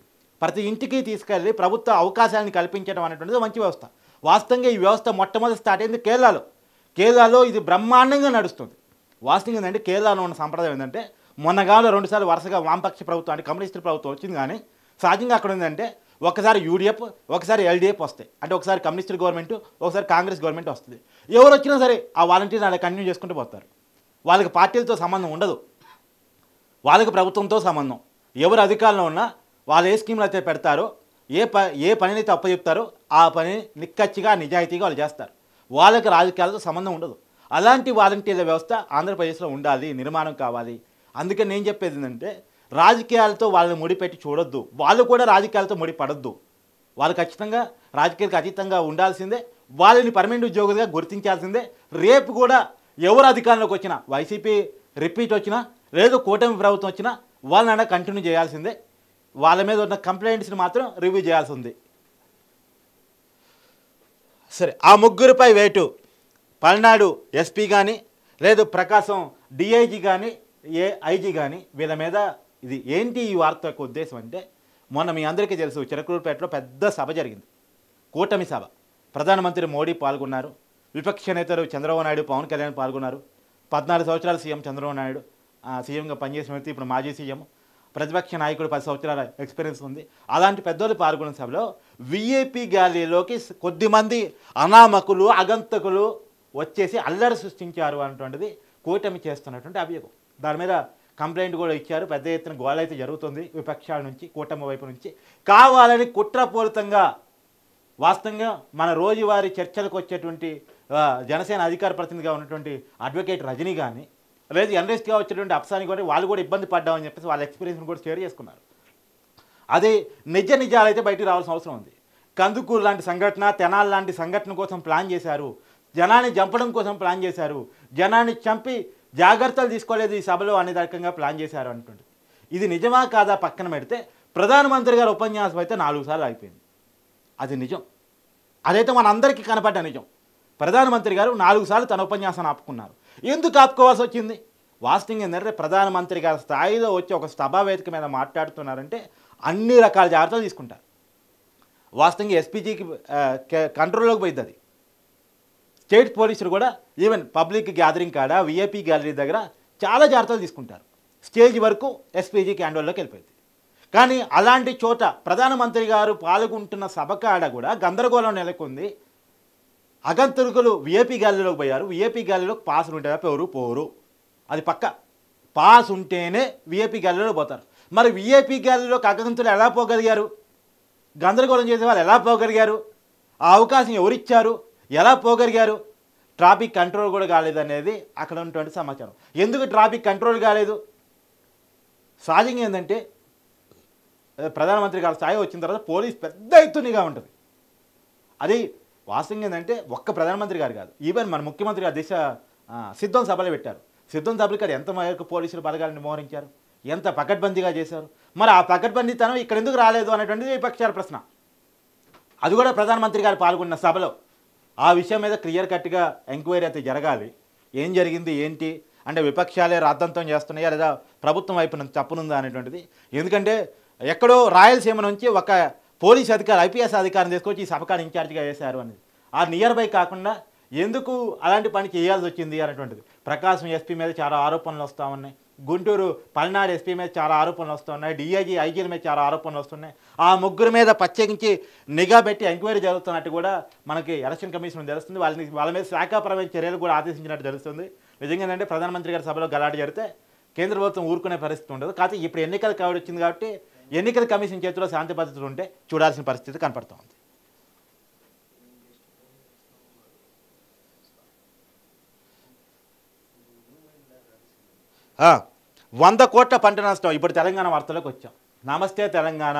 ప్రతి ఇంటికి తీసుకెళ్ళి ప్రభుత్వ అవకాశాలను కల్పించడం అనేటువంటిది మంచి వ్యవస్థ. వాస్తవంగా ఈ వ్యవస్థ మొట్టమొదటి స్టార్ట్ అయింది కేరళలో ఇది బ్రహ్మాండంగా నడుస్తుంది. వాస్తవంగా ఏంటంటే కేరళలో ఉన్న సంప్రదాయం ఏంటంటే మొన్నగాలో 2 సార్లు వరుసగా వామపక్ష ప్రభుత్వం అంటే కమ్యూనిస్టు ప్రభుత్వం వచ్చింది. కానీ సహజంగా అక్కడ ఏంటంటే ఒకసారి యూడిఎఫ్, ఒకసారి ఎల్డిఎఫ్ వస్తాయి. అంటే ఒకసారి కమ్యూనిస్టు గవర్నమెంట్, ఒకసారి కాంగ్రెస్ గవర్నమెంట్ వస్తుంది. ఎవరు వచ్చినా సరే ఆ వాలంటీర్ని అలా కంటిన్యూ చేసుకుంటూ పోతారు. వాళ్ళకి పార్టీలతో సంబంధం ఉండదు, వాళ్ళకి ప్రభుత్వంతో సంబంధం. ఎవరు అధికారంలో ఉన్నా వాళ్ళు ఏ స్కీమ్లు అయితే పెడతారో, ఏ పనిని అయితే అప్పచెప్తారో ఆ పని నిక్కచ్చిగా నిజాయితీగా వాళ్ళు చేస్తారు. వాళ్ళకి రాజకీయాలతో సంబంధం ఉండదు. అలాంటి వాలంటీర్ల వ్యవస్థ ఆంధ్రప్రదేశ్లో ఉండాలి, నిర్మాణం కావాలి. అందుకని నేను చెప్పేది ఏంటంటే రాజకీయాలతో వాళ్ళని ముడిపెట్టి చూడొద్దు, వాళ్ళు కూడా రాజకీయాలతో ముడిపడొద్దు. వాళ్ళు ఖచ్చితంగా రాజకీయాలకు అతీతంగా ఉండాల్సిందే, వాళ్ళని పర్మనెంట్ ఉద్యోగులుగా గుర్తించాల్సిందే. రేపు కూడా ఎవరు అధికారంలోకి వచ్చినా, వైసీపీ రిపీట్ వచ్చినా లేదు కూటమి ప్రభుత్వం వచ్చినా వాళ్ళని కంటిన్యూ చేయాల్సిందే. వాళ్ళ మీద ఉన్న కంప్లైంట్స్ని మాత్రం రివ్యూ చేయాల్సి ఉంది. సరే, ఆ ముగ్గురిపై వేటు పల్నాడు ఎస్పీ కానీ లేదు ప్రకాశం డిఐజీ కానీ ఏఐజీ కానీ వీళ్ళ మీద ఇది ఏంటి ఈ వార్త యొక్క ఉద్దేశం అంటే, మొన్న మీ అందరికీ తెలుసు చిలకలూరుపేటలో పెద్ద సభ జరిగింది, కూటమి సభ. ప్రధానమంత్రి మోడీ పాల్గొన్నారు, విపక్ష నేతలు చంద్రబాబు నాయుడు, పవన్ కళ్యాణ్ పాల్గొన్నారు. 14 సంవత్సరాల సీఎం చంద్రబాబు నాయుడు సీఎంగా పనిచేసిన వ్యక్తి, ఇప్పుడు మాజీ సీఎం. ప్రతిపక్ష నాయకుడు 10 సంవత్సరాల ఎక్స్పీరియన్స్ ఉంది. అలాంటి పెద్దోళ్ళు పాల్గొన్న సభలో విఐపి గ్యాలరీలోకి కొద్దిమంది అనామకులు, అగంతకులు వచ్చేసి అల్లరి సృష్టించారు అనేటువంటిది కూటమి చేస్తున్నటువంటి అభియోగం. దాని మీద కంప్లైంట్ కూడా ఇచ్చారు. పెద్ద ఎత్తున గోల అయితే జరుగుతుంది విపక్షాల నుంచి, కూటమి వైపు నుంచి. కావాలని కుట్రపూరితంగా వాస్తవంగా మన రోజువారీ చర్చలకు వచ్చేటువంటి జనసేన అధికార ప్రతినిధిగా ఉన్నటువంటి అడ్వకేట్ రజనీ కానీ లేదు ఎన్రెస్ట్గా వచ్చేటువంటి అప్సాని కూడా వాళ్ళు కూడా ఇబ్బంది పడ్డామని చెప్పేసి వాళ్ళ ఎక్స్పీరియన్స్ని కూడా షేర్ చేసుకున్నారు. అది నిజాలైతే బయటికి రావాల్సిన అవసరం ఉంది. కందుకూరు లాంటి సంఘటన, తెనాలి లాంటి సంఘటన కోసం ప్లాన్ చేశారు, జనాన్ని చంపడం కోసం ప్లాన్ చేశారు, జనాన్ని చంపి జాగ్రత్తలు తీసుకోలేదు ఈ సభలో అనే రకంగా ప్లాన్ చేశారు అంటుంది. ఇది నిజమా కాదా పక్కన పెడితే ప్రధానమంత్రి గారి ఉపన్యాసం అయితే 4 సార్లు అయిపోయింది. అది నిజం, అదైతే మనందరికీ కనపడ్డ నిజం. ప్రధానమంత్రి గారు 4 సార్లు తన ఉపన్యాసాన్ని ఆపుకున్నారు. ఎందుకు ఆపుకోవాల్సి వచ్చింది? వాస్తవంగా ఏంటంటే ప్రధానమంత్రి గారి స్థాయిలో వచ్చి ఒక సభా వేదిక మీద మాట్లాడుతున్నారంటే అన్ని రకాల జాగ్రత్తలు తీసుకుంటారు. వాస్తవంగా ఎస్పీజీకి కంట్రోల్లోకి పోయింది అది. స్టేట్ పోలీసులు కూడా ఈవెన్ పబ్లిక్ గ్యాదరింగ్ కాడ విఐపీ గ్యాలరీ దగ్గర చాలా జాగ్రత్తలు తీసుకుంటారు. స్టేజ్ వరకు ఎస్పీజీకి హ్యాండ్ఓవర్లోకి వెళ్ళిపోయింది. కానీ అలాంటి చోట ప్రధానమంత్రి గారు పాల్గొంటున్న సభ కాడ కూడా గందరగోళం నెలకొంది. అగంతకులు విఐపీ గ్యాలరీలోకి పోయారు. విఐపీ గ్యాలరీలోకి పాసులు ఉంటాయా? ఎవరు పోరు. అది పక్క. పాస్ ఉంటేనే విఐపీ గ్యాలరీలో పోతారు. మరి విఐపీ గ్యాలరీలోకి అగంతులు ఎలా పోగలిగారు? గందరగోళం చేసే వాళ్ళు ఎలా పోగలిగారు? ఆ అవకాశం ఎవరిచ్చారు? ఎలా పోగలిగారు? ట్రాఫిక్ కంట్రోల్ కూడా కాలేదనేది అక్కడ ఉన్నటువంటి సమాచారం. ఎందుకు ట్రాఫిక్ కంట్రోల్ కాలేదు? సహజంగా ఏంటంటే ప్రధానమంత్రి గారి స్థాయి వచ్చిన తర్వాత పోలీస్ పెద్ద ఎత్తునిగా ఉంటుంది. అది వాస్తవంగా ఏంటంటే ఒక్క ప్రధానమంత్రి గారు కాదు, ఈవెన్ మన ముఖ్యమంత్రి గారు సిద్ధం సభలు పెట్టారు. సిద్ధం సభలు కాదు ఎంత మేరకు పోలీసులు బలగాలను మోహరించారు, ఎంత పకడ్బందీగా చేశారు. మరి ఆ పకడ్బందీతనం ఇక్కడ ఎందుకు రాలేదు అనేటువంటిది విపక్షాల ప్రశ్న. అది కూడా ప్రధానమంత్రి గారు పాల్గొన్న సభలో ఆ విషయం మీద క్లియర్ కట్గా ఎంక్వైరీ అయితే జరగాలి. ఏం జరిగింది ఏంటి అంటే విపక్షాలే రాద్ధాంతం చేస్తున్నాయా లేదా ప్రభుత్వం వైపు నుంచి తప్పునుందా అనేటువంటిది. ఎందుకంటే ఎక్కడో రాయలసీమ నుంచి ఒక పోలీస్ అధికారి ఐపీఎస్ అధికారిని తీసుకొచ్చి ఈ సభకాన్ని ఇన్ఛార్జిగా వేశారు అనేది. ఆ నియర్ బై కాకుండా ఎందుకు అలాంటి పని చేయాల్సి వచ్చింది అనేటువంటిది. ప్రకాశం ఎస్పీ మీద చాలా ఆరోపణలు వస్తూ ఉన్నాయి. గుంటూరు పల్నాడు ఎస్పీ మీద చాలా ఆరోపణలు వస్తున్నాయి. డిఐజీ ఐజీల మీద చాలా ఆరోపణలు వస్తున్నాయి. ఆ ముగ్గురు మీద ప్రత్యేకించి నిఘా పెట్టి ఎంక్వైరీ జరుగుతున్నట్టు కూడా మనకి ఎలక్షన్ కమిషన్ తెలుస్తుంది. వాళ్ళ మీద శాఖాపరమైన చర్యలు కూడా ఆదేశించినట్టు తెలుస్తుంది. నిజంగా ఏంటంటే ప్రధానమంత్రి గారి సభలో గలాట జరిగితే కేంద్ర ప్రభుత్వం ఊరుకునే పరిస్థితి ఉండదు. కాకపోతే ఇప్పుడు ఎన్నికల కావడి వచ్చింది కాబట్టి ఎన్నికల కమిషన్ చేతిలో శాంతి భద్రతలు ఉంటే చూడాల్సిన పరిస్థితి కనపడుతూ ఉంది. 100 కోట్ల పంట నష్టం. ఇప్పుడు తెలంగాణ వార్తలకు వచ్చాం. నమస్తే తెలంగాణ.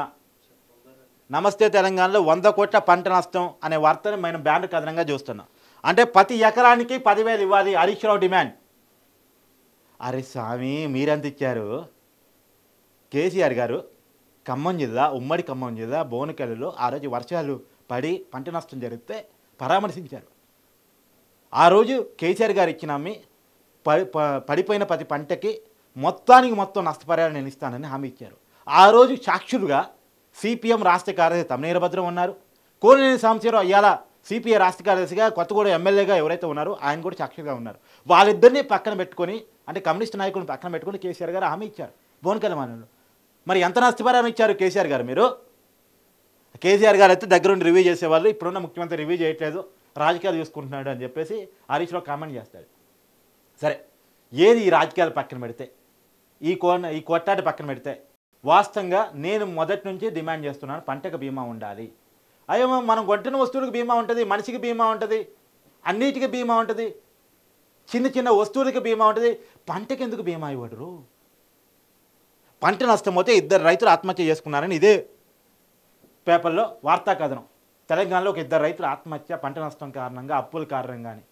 నమస్తే తెలంగాణలో 100 కోట్ల పంట నష్టం అనే వార్తని మనం బ్యానర్ కథనంగా చూస్తున్నాం. అంటే ప్రతి ఎకరానికి 10,000 ఇవ్వాలి హరీష్ రావు డిమాండ్. అరే స్వామి మీరెంత ఇచ్చారు? కేసీఆర్ గారు ఖమ్మం జిల్లా ఉమ్మడి ఖమ్మం జిల్లా బోనకల్లులో ఆ రోజు వర్షాలు పడి పంట నష్టం జరిగితే పరామర్శించారు. ఆ రోజు కేసీఆర్ గారు ఇచ్చిన పడిపోయిన ప్రతి పంటకి మొత్తానికి మొత్తం నష్టపరిహారం నేను ఇస్తానని హామీ ఇచ్చారు. ఆ రోజు సాక్షులుగా సిపిఎం రాష్ట్ర కార్యదర్శి తమ్మినేని భద్రం ఉన్నారు. కోనేని సాంబశివరావు ఇవాళ సిపిఐ రాష్ట్ర కార్యదర్శిగా కొత్తగూడ ఎమ్మెల్యేగా ఎవరైతే ఉన్నారో ఆయన కూడా సాక్షిగా ఉన్నారు. వాళ్ళిద్దరినీ పక్కన పెట్టుకొని అంటే కమ్యూనిస్ట్ నాయకులను పక్కన పెట్టుకొని కేసీఆర్ గారు హామీ ఇచ్చారు బోనకల్ మానవులు. మరి ఎంత నష్టపరిహారం ఇచ్చారు కేసీఆర్ గారు? మీరు కేసీఆర్ గారు అయితే దగ్గరుండి రివ్యూ చేసేవాళ్ళు, ఇప్పుడున్న ముఖ్యమంత్రి రివ్యూ చేయట్లేదు రాజకీయాలు చూసుకుంటున్నాడు అని చెప్పేసి హరీష్ రావు కామెంట్ చేస్తాడు. సరే ఏది ఈ రాజకీయాలు పక్కన పెడితే ఈ కొట్టాట పక్కన పెడితే వాస్తవంగా నేను మొదటి నుంచి డిమాండ్ చేస్తున్నాను పంటకు బీమా ఉండాలి. అయ్యో మనం కొంటున్న వస్తువులకు బీమా ఉంటుంది, మనిషికి బీమా ఉంటుంది, అన్నిటికీ బీమా ఉంటుంది, చిన్న చిన్న వస్తువులకి బీమా ఉంటుంది. పంటకి ఎందుకు బీమా ఇవ్వడరు? పంట నష్టం పోతే 2 రైతులు ఆత్మహత్య చేసుకున్నారని ఇదే పేపర్లో వార్తా కథనం. తెలంగాణలో ఒక 2 రైతులు ఆత్మహత్య పంట నష్టం కారణంగా అప్పుల కారణంగానే.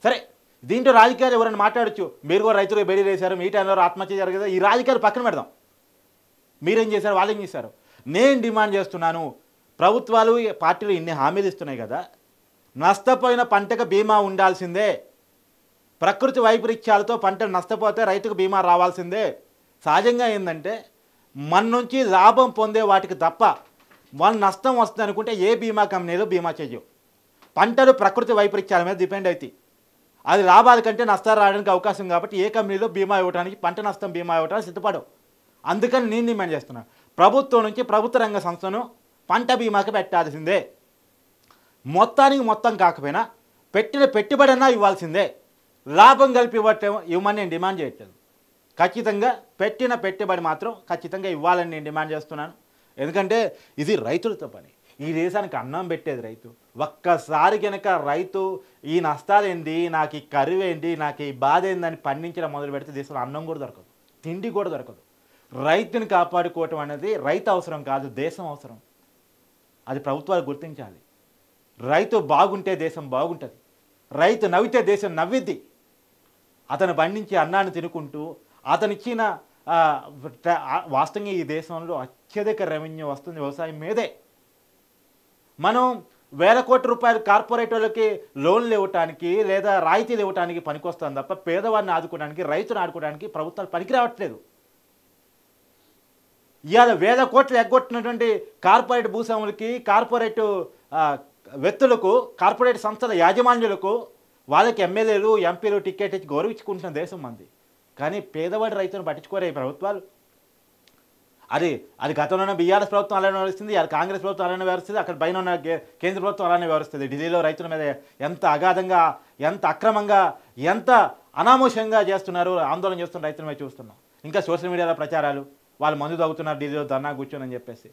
సరే దీంట్లో రాజకీయాలు ఎవరైనా మాట్లాడచ్చు, మీరు కూడా రైతులకు బెడీ వేశారు, మీ టైంలో ఆత్మహత్య జరగదు, ఈ రాజకీయాలు పక్కన పెడదాం. మీరేం చేశారు, వాళ్ళేం చేశారు? నేను డిమాండ్ చేస్తున్నాను, ప్రభుత్వాలు పార్టీలు ఇన్ని హామీలు ఇస్తున్నాయి కదా, నష్టపోయిన పంటకు బీమా ఉండాల్సిందే. ప్రకృతి వైపరీత్యాలతో పంట నష్టపోతే రైతుకు బీమా రావాల్సిందే. సహజంగా ఏంటంటే మన నుంచి లాభం పొందే వాటికి తప్ప మన నష్టం వస్తుంది అనుకుంటే ఏ బీమా కంపెనీలు బీమా చేయవు. పంటలు ప్రకృతి వైపరీత్యాల మీద డిపెండ్ అవుతాయి. అది లాభాల కంటే నష్టాలు రావడానికి అవకాశం కాబట్టి ఏ కంపెనీలో బీమా ఇవ్వడానికి పంట నష్టం బీమా ఇవ్వడానికి సిద్ధపడవు. అందుకని నేను డిమాండ్ చేస్తున్నాను, ప్రభుత్వం నుంచి ప్రభుత్వ రంగ సంస్థను పంట బీమాకి పెట్టాల్సిందే. మొత్తానికి మొత్తం కాకపోయినా పెట్టిన పెట్టుబడన్నా ఇవ్వాల్సిందే. లాభం కలిపి ఇవ్వమని నేను డిమాండ్ చేయట్లేదు. ఖచ్చితంగా పెట్టిన పెట్టుబడి మాత్రం ఖచ్చితంగా ఇవ్వాలని నేను డిమాండ్ చేస్తున్నాను. ఎందుకంటే ఇది రైతులతో పని, ఈ దేశానికి అన్నం పెట్టేది రైతు. ఒక్కసారి కనుక రైతు ఈ నష్టాలు ఏంటి, నాకు ఈ కరువు ఏంటి, నాకు ఈ బాధ ఏందని పండించడం మొదలు పెడితే దేశంలో అన్నం కూడా దొరకదు, తిండి కూడా దొరకదు. రైతుని కాపాడుకోవటం అనేది రైతు అవసరం కాదు, దేశం అవసరం. అది ప్రభుత్వాలు గుర్తించాలి. రైతు బాగుంటే దేశం బాగుంటుంది, రైతు నవ్వితే దేశం నవ్విద్ది. అతను పండించే అన్నాన్ని తినుకుంటూ అతనిచ్చిన వాస్తవంగా ఈ దేశంలో అత్యధిక రెవెన్యూ వస్తుంది వ్యవసాయం మీదే. మనం వేల కోట్ల రూపాయలు కార్పొరేటర్లకి లోన్లు ఇవ్వటానికి లేదా రాయితీలు ఇవ్వటానికి పనికొస్తాను తప్ప పేదవాడిని ఆదుకోవడానికి రైతును ఆదుకోవడానికి ప్రభుత్వాలు పనికి రావట్లేదు. ఇవాళ వేల కోట్లు ఎగ్గొట్టినటువంటి కార్పొరేట్ భూస్వాములకి, కార్పొరేట్ వ్యక్తులకు, కార్పొరేట్ సంస్థల యాజమాన్యులకు, వాళ్ళకి ఎమ్మెల్యేలు, ఎంపీలు టికెట్ ఇచ్చి గౌరవించుకుంటున్న దేశం మంది. కానీ పేదవాడి రైతును పట్టించుకోరే ఈ ప్రభుత్వాలు. అది గతంలోనే బీఆర్ఎస్ ప్రభుత్వం అలానే వ్యవహరిస్తుంది, అది కాంగ్రెస్ ప్రభుత్వం అలానే వ్యవహరిస్తుంది, అక్కడ పైన ఉన్న కేంద్ర ప్రభుత్వం అలానే వ్యవహరిస్తుంది. ఢిల్లీలో రైతుల మీద ఎంత అగాధంగా, ఎంత అక్రమంగా, ఎంత అనామోషంగా చేస్తున్నారు, ఆందోళన చేస్తున్న రైతుల మీద చూస్తున్నాం. ఇంకా సోషల్ మీడియాలో ప్రచారాలు, వాళ్ళు మందు తాగుతున్నారు ఢిల్లీలో ధర్నా కూర్చొని చెప్పేసి.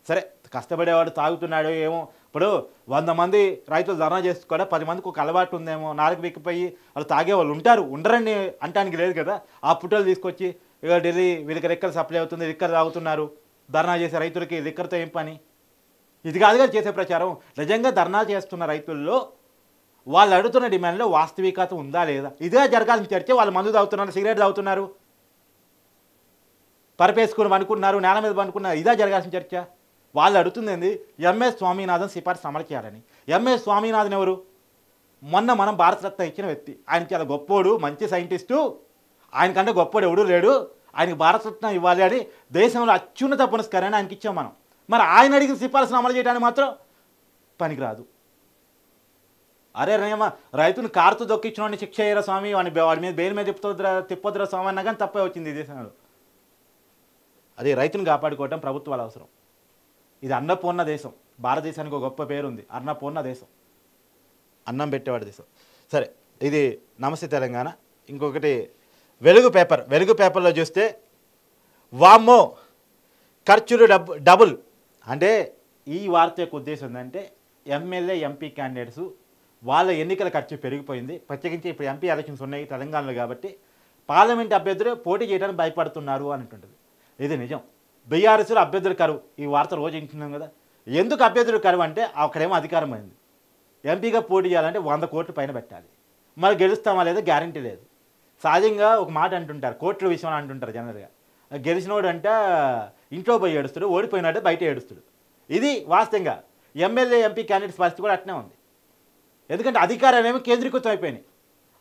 సరే, కష్టపడేవాడు తాగుతున్నాడు ఏమో. ఇప్పుడు 100 మంది రైతులు ధర్నా చేసి కూడా 10 మందికి ఒక అలవాటు ఉందేమో, నాలుగు విక్కిపోయి వాళ్ళు తాగే వాళ్ళు ఉంటారు, ఉండరని అంటానికి లేదు కదా. ఆ పుట్టలు తీసుకొచ్చి ఇక ఢిల్లీ వీళ్ళకి లిక్కర్ సప్లై అవుతుంది, లిక్కర్ తాగుతున్నారు, ధర్నా చేసే రైతులకి లిక్కర్తో ఏం పని? ఇది కాదుగా చేసే ప్రచారం. నిజంగా ధర్నా చేస్తున్న రైతుల్లో వాళ్ళు అడుగుతున్న డిమాండ్లో వాస్తవికత ఉందా లేదా, ఇదే జరగాల్సిన చర్చ. వాళ్ళు మందు తాగుతున్నారు, సిగరెట్ తాగుతున్నారు, పరిపేసుకుని అనుకున్నారు, నేల మీద అనుకున్నారు, ఇదే జరగాల్సిన చర్చ. వాళ్ళు అడుగుతుంది ఏంది? ఎంఎస్ స్వామినాథన్ సిఫార్సు అమలు చేయాలని. ఎంఎస్ స్వామినాథన్ ఎవరు? మొన్న మనం భారతరత్న ఇచ్చిన వ్యక్తి. ఆయన చాలా గొప్పోడు, మంచి సైంటిస్టు, ఆయనకంటే గొప్పోడు ఎవడూ లేడు, ఆయనకి భారతరత్న ఇవ్వాలి అని దేశంలో అత్యున్నత పురస్కారాన్ని ఆయనకి ఇచ్చాం మనం. మరి ఆయన అడిగిన సిఫార్సును అమలు చేయడానికి మాత్రం పనికిరాదు. అరే రైతుని కారుతో దొక్కించిన శిక్ష అయ్యారా స్వామి, వాడి మీద బెయిల్ మీద తిప్పొద్దురా స్వామి అన్నా కానీ తప్పే వచ్చింది ఈ దేశంలో. అది రైతుని కాపాడుకోవటం ప్రభుత్వాల అవసరం. ఇది అన్నపూర్ణ దేశం. భారతదేశానికి ఒక గొప్ప పేరుంది, అన్నపూర్ణ దేశం, అన్నం పెట్టేవాడి దేశం. సరే, ఇది నమస్తే తెలంగాణ. ఇంకొకటి వెలుగు పేపర్లో చూస్తే వామ్మో ఖర్చులు డబుల్. అంటే ఈ వార్త యొక్క ఉద్దేశం ఏంటంటే ఎమ్మెల్యే, ఎంపీ క్యాండిడేట్స్ వాళ్ళ ఎన్నికల ఖర్చు పెరిగిపోయింది. ప్రత్యేకించి ఇప్పుడు ఎంపీ ఎలక్షన్స్ ఉన్నాయి తెలంగాణలో కాబట్టి పార్లమెంట్ అభ్యర్థులు పోటీ చేయడానికి భయపడుతున్నారు అంటుంటుంది. ఇది నిజం. బీఆర్ఎస్లో అభ్యర్థుల కరువు. ఈ వార్త రోజు వింటున్నాం కదా. ఎందుకు అభ్యర్థుల కరువు అంటే అక్కడేమో అధికారం అయింది. ఎంపీగా పోటీ చేయాలంటే 100 కోట్ల పైన పెట్టాలి. మరి గెలుస్తామా లేదా గ్యారంటీ లేదు. సహజంగా ఒక మాట అంటుంటారు, కోట్ల విషయం అంటుంటారు జనరల్గా. గెలిచినోడు అంటే ఇంట్లో పోయి ఏడుస్తాడు, ఓడిపోయినాడు బయట ఏడుస్తాడు. ఇది వాస్తవంగా ఎమ్మెల్యే, ఎంపీ క్యాండిడేట్స్ పరిస్థితి కూడా అట్నే ఉంది. ఎందుకంటే అధికారాలు ఏమో కేంద్రీకృతం అయిపోయినాయి.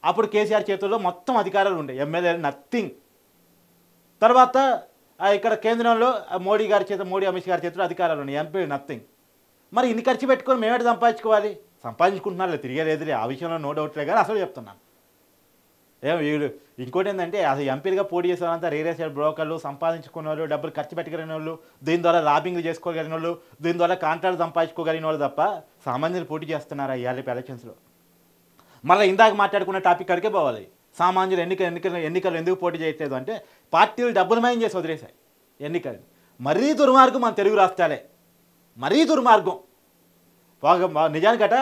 అప్పుడు కేసీఆర్ చేతుల్లో మొత్తం అధికారాలు ఉండే, ఎమ్మెల్యేలు నథింగ్. తర్వాత ఇక్కడ కేంద్రంలో మోడీ అమిత్ షా గారి చేతిలో అధికారాలు ఉన్నాయి, ఎంపీ నథింగ్. మరి ఇన్ని ఖర్చు పెట్టుకొని మేమేట సంపాదించుకోవాలి? సంపాదించుకుంటున్నారు, తిరిగేలేదులే, ఆ విషయంలో నో డౌట్లే. కానీ అసలు చెప్తున్నాను వీళ్ళు ఇంకోటి ఏంటంటే అసలు ఎంపీలుగా పోటీ చేసే వాళ్ళంతా రియల్ ఎస్టేట్ బ్రోకర్లు, సంపాదించుకున్న వాళ్ళు, డబ్బులు ఖర్చు పెట్టగలిగిన వాళ్ళు, దీని ద్వారా లాబింగ్లు చేసుకోగలిగిన వాళ్ళు, దీని ద్వారా కాంట్రాక్ట్ సంపాదించుకోగలిగిన వాళ్ళు తప్ప సామాన్యులు పోటీ చేస్తున్నారు ఇవాళ ఎలక్షన్స్లో. మళ్ళీ ఇందాక మాట్లాడుకున్న టాపిక్ అడిగే పోవాలి. సామాన్యులు ఎన్నికలు ఎందుకు పోటీ చేయట్లేదు అంటే పార్టీలు డబ్బులు మయం చేసి వదిలేశాయి ఎన్నికలు. మరీ దుర్మార్గం మన తెలుగు రాష్ట్రాలే, మరీ దుర్మార్గం. నిజానికట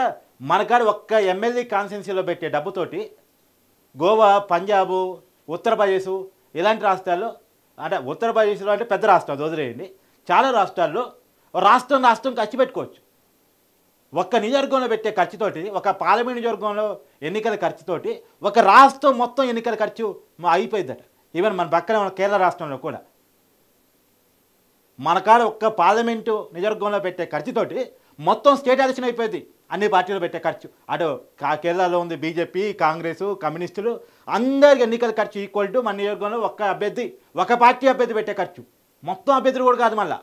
మనకాడ ఒక్క ఎమ్మెల్యే కాన్స్టిట్యున్సీలో పెట్టే డబ్బుతోటి గోవా, పంజాబు, ఉత్తరప్రదేశ్ ఇలాంటి రాష్ట్రాల్లో, అంటే ఉత్తరప్రదేశ్లో అంటే పెద్ద రాష్ట్రాలు వదిలేయండి, చాలా రాష్ట్రాల్లో రాష్ట్రం ఖర్చు పెట్టుకోవచ్చు. ఒక్క నియోజకవర్గంలో పెట్టే ఖర్చుతోటి, ఒక పార్లమెంట్ నియోజకవర్గంలో ఎన్నికల ఖర్చుతోటి ఒక రాష్ట్రం మొత్తం ఎన్నికల ఖర్చు అయిపోయిందట. ఈవెన్ మన పక్కన ఉన్న కేరళ రాష్ట్రంలో కూడా మన కాడ ఒక్క పార్లమెంటు నియోజకవర్గంలో పెట్టే ఖర్చుతోటి మొత్తం స్టేట్ ఎలక్షన్ అయిపోయింది. అన్ని పార్టీలు పెట్టే ఖర్చు, అటు కేరళలో ఉంది బీజేపీ, కాంగ్రెస్, కమ్యూనిస్టులు, అందరికి ఎన్నికల ఖర్చు ఈక్వల్ టు మన నియోజకవర్గంలో ఒక పార్టీ అభ్యర్థి పెట్టే ఖర్చు. మొత్తం అభ్యర్థులు కూడా కాదు, మళ్ళా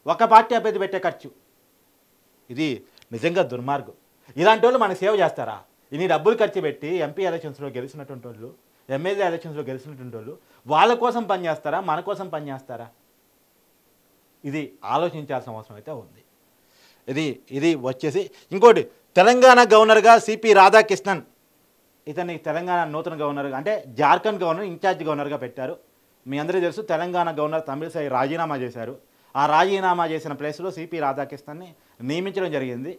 ఒక పార్టీ అభ్యర్థి పెట్టే ఖర్చు. ఇది నిజంగా దుర్మార్గం. ఇలాంటి వాళ్ళు మనకు సేవ చేస్తారా? ఇన్ని డబ్బులు ఖర్చు పెట్టి ఎంపీ ఎలక్షన్స్లో గెలిచినటువంటి వాళ్ళు, ఎమ్మెల్యే ఎలక్షన్స్లో గెలిచినటువంటి వాళ్ళు వాళ్ళ కోసం పనిచేస్తారా, మన కోసం పనిచేస్తారా? ఇది ఆలోచించాల్సిన అవసరం అయితే ఉంది. ఇది వచ్చేసి ఇంకోటి, తెలంగాణ గవర్నర్గా సిపి రాధాకృష్ణన్, ఇతన్ని తెలంగాణ నూతన గవర్నర్గా, అంటే జార్ఖండ్ గవర్నర్ ఇన్ఛార్జ్ గవర్నర్గా పెట్టారు. మీ అందరికీ తెలుసు తెలంగాణ గవర్నర్ తమిళిసై రాజీనామా చేశారు. ఆ రాజీనామా చేసిన ప్లేస్లో సిపి రాధాకృష్ణన్ని నియమించడం జరిగింది.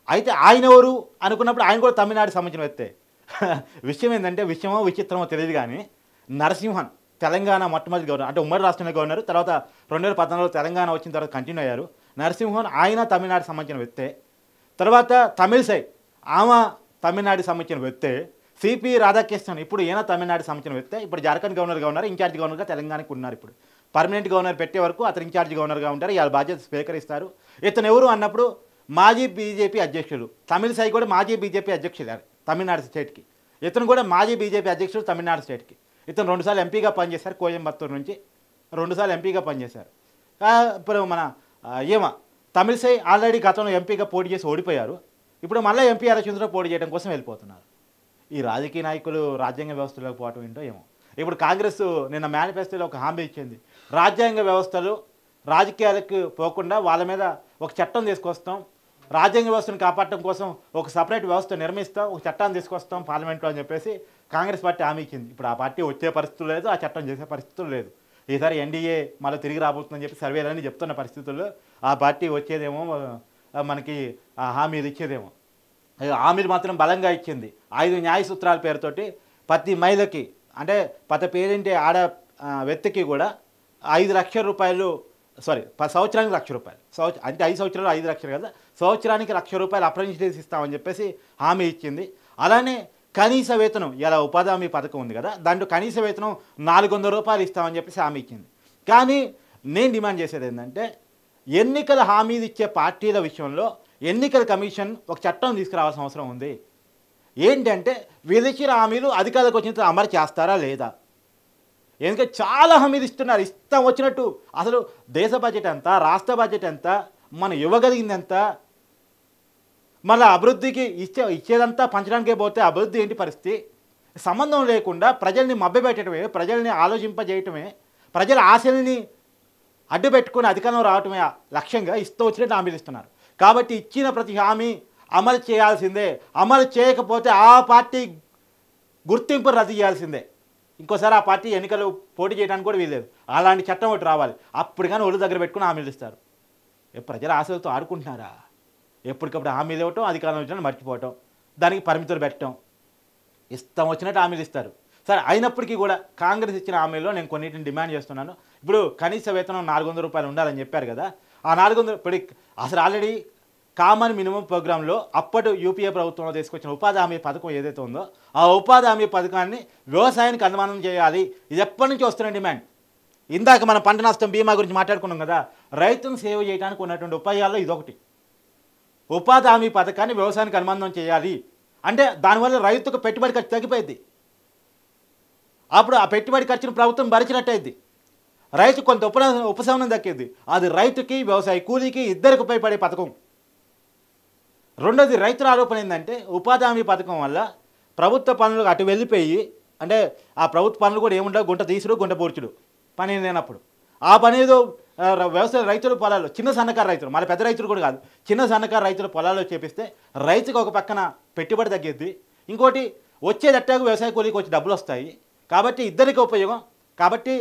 అయితే ఆయన ఎవరు అనుకున్నప్పుడు ఆయన కూడా తమిళనాడుకి సంబంధించిన వ్యక్తే. విషయం ఏంటంటే, విషయమో విచిత్రమో తెలియదు కానీ నరసింహన్ తెలంగాణ మొట్టమొదటి గవర్నర్, అంటే ఉమ్మడి రాష్ట్రంలో గవర్నర్, తర్వాత 2014లో తెలంగాణ వచ్చిన తర్వాత కంటిన్యూ అయ్యారు. నరసింహన్ ఆయన తమిళనాడుకి సంబంధించిన వ్యక్తే. తర్వాత తమిళిసై ఆమె తమిళనాడుకి సంబంధించిన వ్యక్తే. సిపి రాధాకృష్ణన్ ఇప్పుడు ఈయన తమిళనాడుకి సంబంధించిన వ్యక్తే. ఇప్పుడు జార్ఖండ్ గవర్నర్గా ఉన్నారు, ఇన్ఛార్జ్ గవర్నర్గా తెలంగాణకు ఉన్నారు. ఇప్పుడు పర్మనెంట్ గవర్నర్ పెట్టే వరకు అతను ఇన్ఛార్జ్ గవర్నర్గా ఉంటారు. ఇవాళ బాధ్యత స్వీకరిస్తారు. ఇతను ఎవరు అన్నప్పుడు మాజీ బీజేపీ అధ్యక్షులు, తమిళసై కూడా మాజీ బీజేపీ అధ్యక్షులు తమిళనాడు స్టేట్కి. ఇతను కూడా మాజీ బీజేపీ అధ్యక్షుడు తమిళనాడు స్టేట్కి. ఇతను 2 సార్లు ఎంపీగా పనిచేశారు, కోయంబత్తూరు నుంచి 2 సార్లు ఎంపీగా పనిచేశారు. ఇప్పుడు మన తమిళసై ఆల్రెడీ గతంలో ఎంపీగా పోటీ చేసి ఓడిపోయారు. ఇప్పుడు మళ్ళీ ఎంపీ ఎలక్షన్స్లో పోటీ చేయడం కోసం వెళ్ళిపోతున్నారు. ఈ రాజకీయ నాయకులు రాజ్యాంగ వ్యవస్థలోకి పోవటం ఏంటో ఏమో. ఇప్పుడు కాంగ్రెస్ నిన్న మేనిఫెస్టోలో ఒక హామీ ఇచ్చింది, రాజ్యాంగ వ్యవస్థలు రాజకీయాలకు పోకుండా వాళ్ళ మీద ఒక చట్టం తీసుకొస్తాం, రాజ్యాంగ వ్యవస్థను కాపాడటం కోసం ఒక సపరేట్ వ్యవస్థ నిర్మిస్తాం, ఒక చట్టాన్ని తీసుకొస్తాం పార్లమెంట్లో అని చెప్పేసి కాంగ్రెస్ పార్టీ హామీ ఇచ్చింది. ఇప్పుడు ఆ పార్టీ వచ్చే పరిస్థితులు లేదు, ఆ చట్టం చేసే పరిస్థితులు లేదు. ఈసారి ఎన్డీఏ మళ్ళీ తిరిగి రాబోతుందని చెప్పి సర్వేలని చెప్తున్న పరిస్థితుల్లో ఆ పార్టీ వచ్చేదేమో, మనకి ఆ హామీలు ఇచ్చేదేమో. హామీలు మాత్రం బలంగా ఇచ్చింది. 5 న్యాయ సూత్రాల పేరుతోటి ప్రతి మహిళకి, అంటే ప్రతి పేరింటి ఆడ వ్యక్తికి కూడా 5 లక్షల రూపాయలు, సంవత్సరానికి 1 లక్ష రూపాయలు, అంటే 5 సంవత్సరాలు 5 లక్షలు కదా, సంవత్సరానికి 1 లక్ష రూపాయలు అప్రెంటిస్ ఇస్తామని చెప్పేసి హామీ ఇచ్చింది. అలానే కనీస వేతనం, ఇలా ఉపాధి హామీ పథకం ఉంది కదా, దాంట్లో కనీస వేతనం 400 రూపాయలు ఇస్తామని చెప్పేసి హామీ ఇచ్చింది. కానీ నేను డిమాండ్ చేసేది ఏంటంటే, ఎన్నికల హామీలు ఇచ్చే పార్టీల విషయంలో ఎన్నికల కమిషన్ ఒక చట్టం తీసుకురావాల్సిన అవసరం ఉంది. ఏంటంటే వీళ్ళిచ్చిన హామీలు అధికారులకు వచ్చిన తర్వాత అమలు చేస్తారా లేదా? ఎందుకంటే చాలా హామీలు ఇస్తున్నారు, ఇష్టం వచ్చినట్టు. అసలు దేశ బడ్జెట్ ఎంత, రాష్ట్ర బడ్జెట్ ఎంత, మనం ఇవ్వగలిగింది ఎంత, మళ్ళీ అభివృద్ధికి ఇచ్చేదంతా పంచడానికే పోతే అభివృద్ధి ఏంటి పరిస్థితి? సంబంధం లేకుండా ప్రజల్ని మభ్యపెట్టడమే, ప్రజల్ని ఆలోచింపజేయటమే, ప్రజల ఆశల్ని అడ్డుపెట్టుకుని అధికారంలో రావటమే లక్ష్యంగా ఇస్తూ వచ్చినట్టు హామీలు ఇస్తున్నారు. కాబట్టి ఇచ్చిన ప్రతి హామీ అమలు చేయాల్సిందే. అమలు చేయకపోతే ఆ పార్టీ గుర్తింపు రద్దు చేయాల్సిందే. ఇంకోసారి ఆ పార్టీ ఎన్నికలు పోటీ చేయడానికి కూడా వీల్లేదు. అలాంటి చట్టం ఒకటి రావాలి. అప్పుడు కానీ ఒళ్ళు దగ్గర పెట్టుకుని హామీలు ఇస్తారు. ప్రజల ఆశలతో ఆడుకుంటున్నారా? ఎప్పటికప్పుడు హామీలు ఇవ్వటం, అధికారం వచ్చినా మర్చిపోవటం, దానికి పరిమితులు పెట్టడం, ఇష్టం వచ్చినట్టు హామీలు ఇస్తారు. సరే, అయినప్పటికీ కూడా కాంగ్రెస్ ఇచ్చిన హామీల్లో నేను కొన్నిటిని డిమాండ్ చేస్తున్నాను. ఇప్పుడు కనీస వేతనం 400 రూపాయలు ఉండాలని చెప్పారు కదా, ఆ 400 ఇప్పుడు అసలు ఆల్రెడీ కామన్ మినిమం ప్రోగ్రాంలో అప్పటి యూపీఏ ప్రభుత్వంలో తీసుకొచ్చిన ఉపాధి హామీ పథకం ఏదైతే ఉందో, ఆ ఉపాధి హామీ పథకాన్ని వ్యవసాయానికి అనుమానం చేయాలి. ఇది ఎప్పటి నుంచి వస్తున్న డిమాండ్. ఇందాక మనం పంట నష్టం బీమా గురించి మాట్లాడుకున్నాం కదా, రైతును సేవ్ చేయడానికి ఉన్నటువంటి ఉపాయాల్లో ఇదొకటి. ఉపాధి హామీ పథకాన్ని వ్యవసాయానికి అనుబంధం చేయాలి అంటే దానివల్ల రైతుకు పెట్టుబడి ఖర్చు తగ్గిపోయింది. అప్పుడు ఆ పెట్టుబడి ఖర్చును ప్రభుత్వం భరించినట్టయిద్ది, రైతు కొంత ఉపశమనం దక్కింది. అది రైతుకి, వ్యవసాయ కూలీకి ఇద్దరికి ఉపయోగపడే పథకం. రెండోది, రైతుల ఆరోపణ ఏంటంటే ఉపాధి హామీ పథకం వల్ల ప్రభుత్వ పనులు అటు వెళ్ళిపోయి, అంటే ఆ ప్రభుత్వ పనులు కూడా ఏముండవు, గుంట తీసుడు గుంట పూడ్చుడు పని లేనప్పుడు. ఆ పని ఏదో వ్యవసాయ రైతుల పొలాల్లో, చిన్న సన్నకారు రైతులు, మళ్ళీ పెద్ద రైతులు కూడా కాదు, చిన్న సన్నకారు రైతుల పొలాల్లో చేపిస్తే రైతుకు ఒక పక్కన పెట్టుబడి తగ్గిద్ది, ఇంకోటి వచ్చేదట్టాకు వ్యవసాయ కూలీకి వచ్చి డబ్బులు వస్తాయి. కాబట్టి ఇద్దరికి ఉపయోగం. కాబట్టి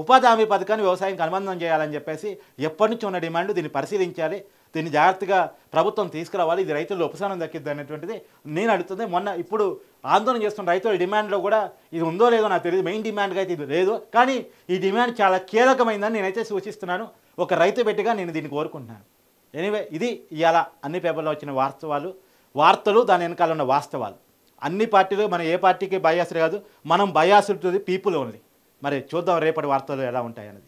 ఉపాధి హామీ పథకాన్ని వ్యవసాయానికి అనుబంధం చేయాలని చెప్పేసి ఎప్పటి నుంచి ఉన్న డిమాండ్. దీన్ని పరిశీలించాలి, దీన్ని జాగ్రత్తగా ప్రభుత్వం తీసుకురావాలి. ఇది రైతుల్లో ఉపశమనం దక్కిద్ది అనేటువంటిది నేను అడుగుతుంది. ఇప్పుడు ఆందోళన చేస్తున్న రైతుల డిమాండ్లో కూడా ఇది ఉందో లేదో నాకు తెలియదు. మెయిన్ డిమాండ్గా అయితే ఇది లేదు, కానీ ఈ డిమాండ్ చాలా కీలకమైందని నేనైతే సూచిస్తున్నాను. ఒక రైతు బిడ్డగా నేను దీన్ని కోరుకుంటున్నాను. ఎనీవే, ఇది ఇవాళ అన్ని పేపర్లో వచ్చిన వార్తలు, దాని వెనకాల ఉన్న వాస్తవాలు. అన్ని పార్టీలు, మన ఏ పార్టీకి బయాస్ కాదు, మనం bias to the people only. మరి చూద్దాం రేపటి వార్తలు ఎలా ఉంటాయన్నది.